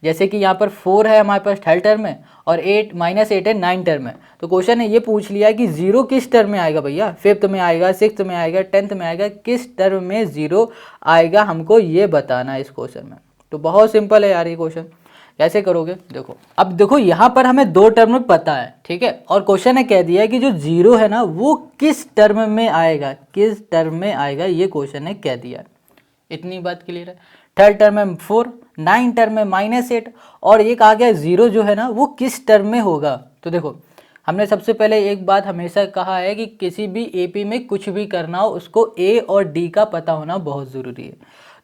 जैसे कि यहाँ पर 4 है हमारे पास थर्ड टर्म में और 8 -8 है नाइन टर्म में, तो क्वेश्चन ने ये पूछ लिया कि 0 किस टर्म में आएगा भैया, फिफ्थ में आएगा, सिक्स्थ में आएगा, 10th में आएगा, किस टर्म में 0 आएगा हमको ये बताना है इस क्वेश्चन में। तो बहुत सिंपल है यार ये क्वेश्चन, कैसे करोगे देखो। अब देखो यहाँ पर हमें दो टर्म पता है, ठीक है, और क्वेश्चन ने कह दिया है कि जो 0 है ना वो किस टर्म में आएगा, किस टर्म में आएगा ये क्वेश्चन ने कह दिया है। इतनी बात क्लियर है। थर्ड टर्म में 4, नाइन टर्म में -8 और एक आ गया 0 जो है ना वो किस टर्म में होगा। तो देखो हमने सबसे पहले एक बात हमेशा कहा है कि किसी भी एपी में कुछ भी करना हो उसको ए और डी का पता होना बहुत ज़रूरी है।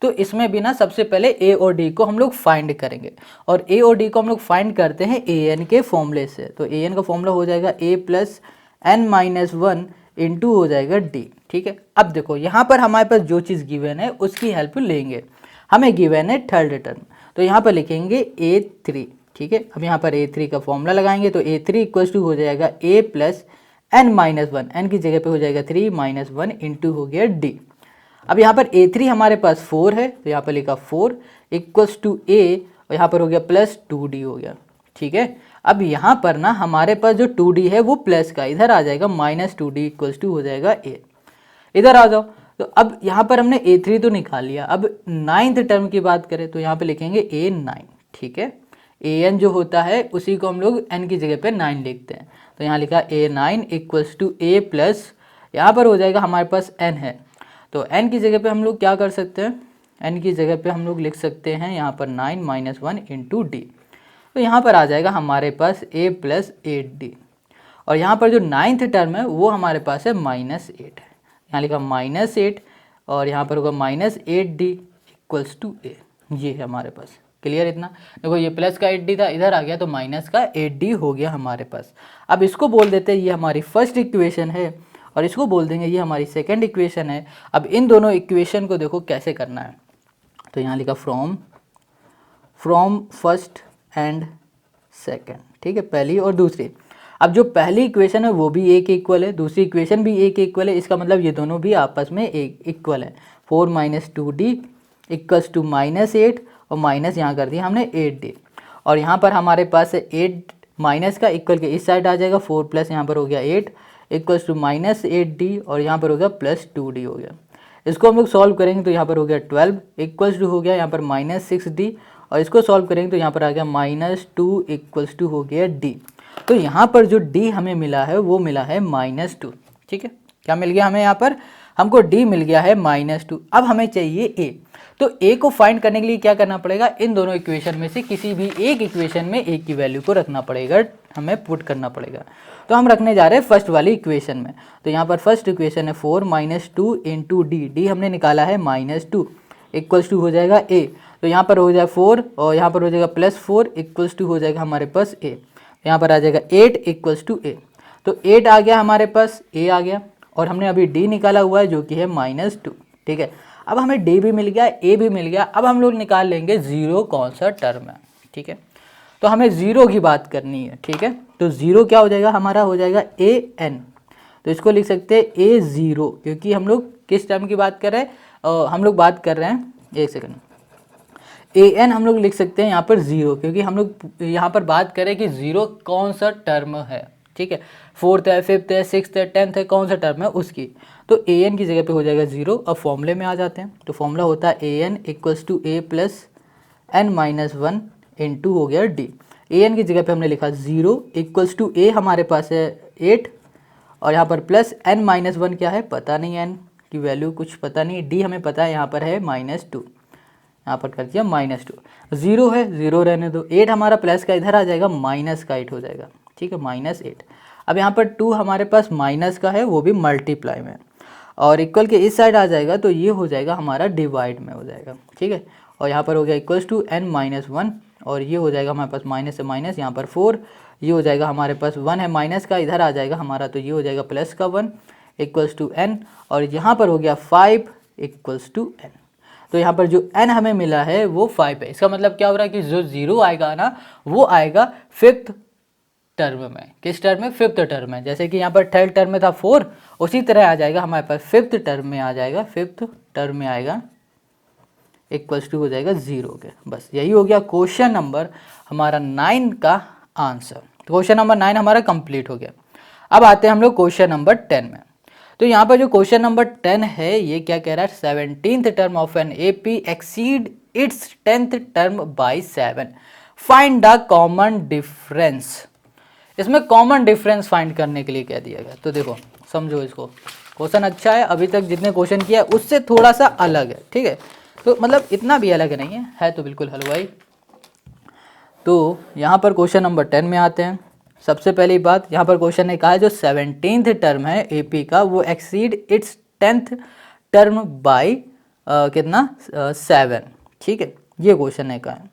तो इसमें भी ना सबसे पहले ए और डी को हम लोग फाइंड करेंगे और ए और डी को हम लोग फाइंड करते हैं ए एन के फॉर्मूले से। तो ए एन का फॉर्मूला हो जाएगा a + n-1 इंटू हो जाएगा डी, ठीक है। अब देखो यहाँ पर हमारे पास जो चीज़ गिवन है उसकी हेल्प लेंगे। हमें गिवन है थर्ड टर्म, तो यहाँ पर लिखेंगे a3, ठीक है। अब यहाँ पर a3 का फॉर्मूला लगाएंगे तो a3 = हो जाएगा a + n-1, n की जगह पे हो जाएगा 3 - 1 इंटू हो गया d। अब यहाँ पर a3 हमारे पास 4 है तो यहाँ पर लिखा 4 = a और यहाँ पर हो गया +2d हो गया, ठीक है। अब यहाँ पर ना हमारे पास जो 2d है वो प्लस का इधर आ जाएगा, -2d = हो जाएगा a। इधर आ जाओ, तो अब यहाँ पर हमने a3 तो निकाल लिया। अब नाइन्थ टर्म की बात करें तो यहाँ पे लिखेंगे a9, ठीक है। an जो होता है उसी को हम लोग n की जगह पे 9 लिखते हैं, तो यहाँ लिखा a9 = a प्लस यहाँ पर हो जाएगा हमारे पास n है, तो n की जगह पे हम लोग क्या कर सकते हैं, n की जगह पे हम लोग लिख सकते हैं यहाँ पर 9 - 1 इंटू डी। तो यहाँ पर आ जाएगा हमारे पास a + 8d और यहाँ पर जो नाइन्थ टर्म है वो हमारे पास है -8 है, यहाँ लिखा -8 और यहाँ पर होगा -8d = a, ये है हमारे पास। क्लियर इतना। देखो ये प्लस का 8d था, इधर आ गया तो माइनस का 8d हो गया हमारे पास। अब इसको बोल देते हैं ये हमारी फर्स्ट इक्वेशन है और इसको बोल देंगे ये हमारी सेकंड इक्वेशन है। अब इन दोनों इक्वेशन को देखो कैसे करना है, तो यहाँ लिखा फ्रॉम फर्स्ट एंड सेकंड, ठीक है, पहली और दूसरी। अब जो पहली इक्वेशन है वो भी एक इक्वल है, दूसरी इक्वेशन भी एक इक्वल है, इसका मतलब ये दोनों भी आपस में एक इक्वल है। 4 - 2d = -8 और माइनस यहाँ कर दिया हमने 8d और यहाँ पर हमारे पास है 8 माइनस का इक्वल के इस साइड आ जाएगा, 4 प्लस यहाँ पर हो गया 8 = -8d और यहाँ पर हो गया +2d हो गया। इसको हम लोग सॉल्व करेंगे तो यहाँ पर हो गया 12 हो गया यहाँ पर -6d और इसको सॉल्व करेंगे तो यहाँ पर आ गया -2 = हो गया d। तो यहाँ पर जो d हमें मिला है वो मिला है -2, ठीक है। क्या मिल गया हमें यहाँ पर, हमको d मिल गया है -2। अब हमें चाहिए a, तो a को फाइंड करने के लिए क्या करना पड़ेगा, इन दोनों इक्वेशन में से किसी भी एक इक्वेशन में a की वैल्यू को रखना पड़ेगा, हमें पुट करना पड़ेगा। तो हम रखने जा रहे हैं फर्स्ट वाली इक्वेशन में। तो यहाँ पर फर्स्ट इक्वेशन है 4 - 2 इंटू d हमने निकाला है -2 = हो जाएगा a, तो यहाँ पर हो जाएगा 4 और यहाँ पर हो जाएगा +4 = हो जाएगा हमारे पास a, यहाँ पर आ जाएगा 8 = a। तो 8 आ गया हमारे पास, a आ गया और हमने अभी d निकाला हुआ है जो कि है -2, ठीक है। अब हमें d भी मिल गया, a भी मिल गया। अब हम लोग निकाल लेंगे 0 कौन सा टर्म है, ठीक है। तो हमें 0 की बात करनी है, ठीक है। तो 0 क्या हो जाएगा हमारा, हो जाएगा an, तो इसको लिख सकते हैं a0 क्योंकि हम लोग किस टर्म की बात कर रहे हैं, हम लोग बात कर रहे हैं, एक सेकंड, an हम लोग लिख सकते हैं यहाँ पर 0 क्योंकि हम लोग यहाँ पर बात करें कि 0 कौन सा टर्म है, ठीक है। 4th है, 5th है, 6th है, 10th है, कौन सा टर्म है उसकी। तो an की जगह पे हो जाएगा 0। अब फॉर्मूले में आ जाते हैं, तो फॉर्मूला होता है an = a + n-1 इंटू हो गया d। an की जगह पे हमने लिखा 0 = a हमारे पास है 8 और यहाँ पर प्लस n-1 क्या है पता नहीं, n की वैल्यू कुछ पता नहीं, d हमें पता है यहाँ पर है -2, यहाँ पर कर दिया -2। 0 है, 0 रहने दो। 8 हमारा प्लस का इधर आ जाएगा, माइनस का 8 हो जाएगा, ठीक है, -8। अब यहाँ पर 2 हमारे पास माइनस का है, वो भी मल्टीप्लाई में, और इक्वल के इस साइड आ जाएगा तो ये हो जाएगा हमारा डिवाइड में हो जाएगा, ठीक है। और यहाँ पर हो गया = n-1 और ये हो जाएगा हमारे पास माइनस से माइनस, यहाँ पर 4, ये हो जाएगा हमारे पास 1 है माइनस का, इधर आ जाएगा हमारा, तो ये हो जाएगा प्लस का 1 इक्वल्स टू n, और यहाँ पर हो गया 5 इक्वल्स टू n। तो यहाँ पर जो n हमें मिला है वो 5 है। इसका मतलब क्या हो रहा है कि जो 0 आएगा ना वो आएगा 5th टर्म में। किस टर्म में? 5th टर्म में। जैसे कि यहाँ पर 3rd टर्म में था 4, उसी तरह आ जाएगा हमारे पास 5th टर्म में आ जाएगा, 5th टर्म में आएगा इक्वल्स टू हो जाएगा 0 के। बस यही हो गया क्वेश्चन नंबर हमारा 9 का आंसर। तो क्वेश्चन नंबर 9 हमारा कंप्लीट हो गया। अब आते हैं हम लोग क्वेश्चन नंबर 10 में। तो यहाँ पर जो क्वेश्चन नंबर 10 है ये क्या कह रहा है? 17th term of an AP exceed it's 10th term by 7, find the common difference. इसमें कॉमन डिफरेंस फाइंड करने के लिए कह दिया गया। तो देखो समझो इसको, क्वेश्चन अच्छा है, अभी तक जितने क्वेश्चन किया है उससे थोड़ा सा अलग है, ठीक है, तो मतलब इतना भी अलग नहीं है तो बिल्कुल हलवाई। तो यहाँ पर क्वेश्चन नंबर 10 में आते हैं। सबसे पहली बात, यहाँ पर क्वेश्चन ने कहा है जो 17th टर्म है एपी का वो exceed it's 10th term by कितना? 7, ठीक है, ये क्वेश्चन ने कहा है।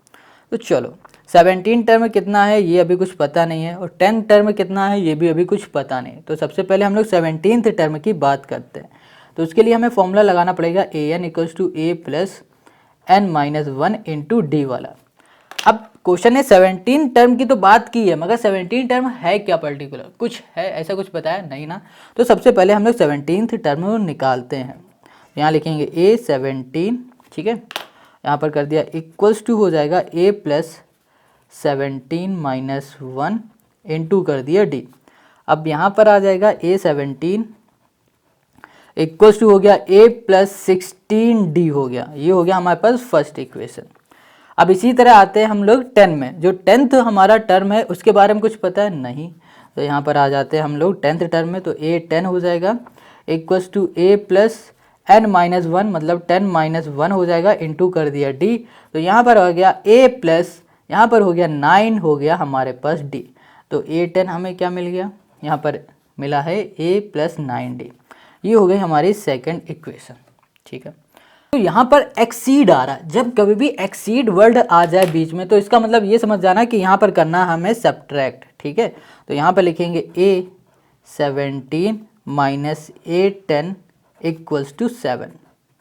तो चलो 17 टर्म कितना है ये अभी कुछ पता नहीं है, और 10 टर्म कितना है ये भी अभी कुछ पता नहीं। तो सबसे पहले हम लोग 17th टर्म की बात करते हैं। तो उसके लिए हमें फॉर्मूला लगाना पड़ेगा an equals to a plus n minus 1 into D वाला। अब क्वेश्चन ने 17 टर्म की तो बात की है, मगर 17 टर्म है क्या पर्टिकुलर? कुछ है ऐसा कुछ बताया नहीं ना। तो सबसे पहले हम लोग 17th टर्म निकालते हैं। यहाँ लिखेंगे a 17, ठीक है, यहाँ पर कर दिया इक्वल्स टू हो जाएगा a प्लस 17 माइनस 1 इंटू कर दिया d। अब यहाँ पर आ जाएगा a 17 इक्वल्स टू हो गया a प्लस 16d हो गया। ये हो गया हमारे पास फर्स्ट इक्वेशन। अब इसी तरह आते हैं हम लोग 10 में। जो 10th हमारा टर्म है उसके बारे में कुछ पता है नहीं, तो यहाँ पर आ जाते हैं हम लोग 10th टर्म में। तो a 10 हो जाएगा equals to a plus n minus 1, मतलब 10 माइनस 1 हो जाएगा इंटू कर दिया d। तो यहाँ पर हो गया a प्लस, यहाँ पर हो गया 9 हो गया हमारे पास d। तो a 10 हमें क्या मिल गया? यहाँ पर मिला है a प्लस 9d। ये हो गई हमारी सेकंड इक्वेशन, ठीक है। तो यहाँ पर एक्सीड आ रहा है, जब कभी भी एक्सीड वर्ड आ जाए बीच में तो इसका मतलब ये समझ जाना कि यहाँ पर करना हमें सब्ट्रैक्ट, ठीक है। तो यहाँ पर लिखेंगे a 17 minus a 10 equals to 7,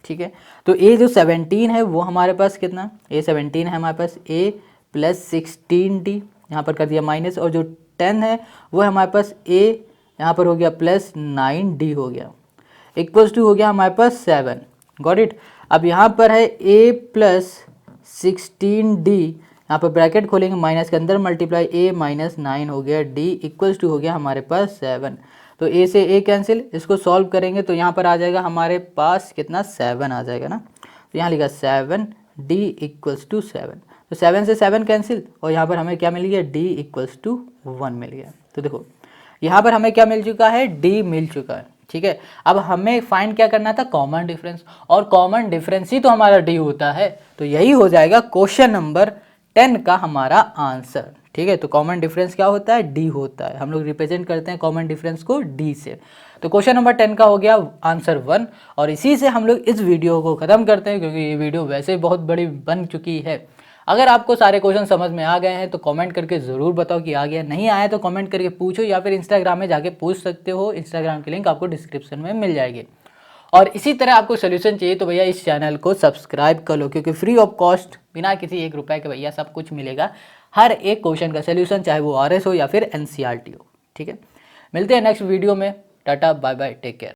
ठीक है। तो a जो 17 है वो हमारे पास कितना? a 17 है हमारे पास a प्लस 16d, यहाँ पर कर दिया माइनस, और जो 10 है वो है हमारे पास a, यहाँ पर हो गया प्लस 9d हो गया, इक्वल्स टू हो गया हमारे पास 7। Got it. अब यहाँ पर है a प्लस 16d, यहाँ पर ब्रैकेट खोलेंगे, माइनस के अंदर मल्टीप्लाई a माइनस 9 हो गया d इक्वल्स टू हो गया हमारे पास 7। तो a से a कैंसिल, इसको सॉल्व करेंगे तो यहाँ पर आ जाएगा हमारे पास कितना? 7 आ जाएगा ना। तो यहाँ लिखा 7d इक्वल्स टू 7। तो 7 से 7 कैंसिल, और यहाँ पर हमें क्या मिल गया? d इक्वल्स टू 1 मिल गया। तो देखो यहाँ पर हमें क्या मिल चुका है? d मिल चुका है, ठीक है। अब हमें फाइंड क्या करना था? कॉमन डिफरेंस, और कॉमन डिफरेंस ही तो हमारा d होता है। तो यही हो जाएगा क्वेश्चन नंबर 10 का हमारा आंसर, ठीक है। तो कॉमन डिफरेंस क्या होता है? d होता है। हम लोग रिप्रेजेंट करते हैं कॉमन डिफरेंस को d से। तो क्वेश्चन नंबर 10 का हो गया आंसर 1, और इसी से हम लोग इस वीडियो को ख़त्म करते हैं, क्योंकि ये वीडियो वैसे बहुत बड़ी बन चुकी है। अगर आपको सारे क्वेश्चन समझ में आ गए हैं तो कमेंट करके ज़रूर बताओ कि आ गया, नहीं आया तो कमेंट करके पूछो, या फिर इंस्टाग्राम में जाके पूछ सकते हो। इंस्टाग्राम की लिंक आपको डिस्क्रिप्शन में मिल जाएगी। और इसी तरह आपको सोल्यूशन चाहिए तो भैया इस चैनल को सब्सक्राइब कर लो, क्योंकि फ्री ऑफ कॉस्ट बिना किसी 1 रुपए के भैया सब कुछ मिलेगा। हर एक क्वेश्चन का सोल्यूशन, चाहे वो RS हो या फिर NCERT हो, ठीक है। मिलते हैं नेक्स्ट वीडियो में। Tata bye bye, take care.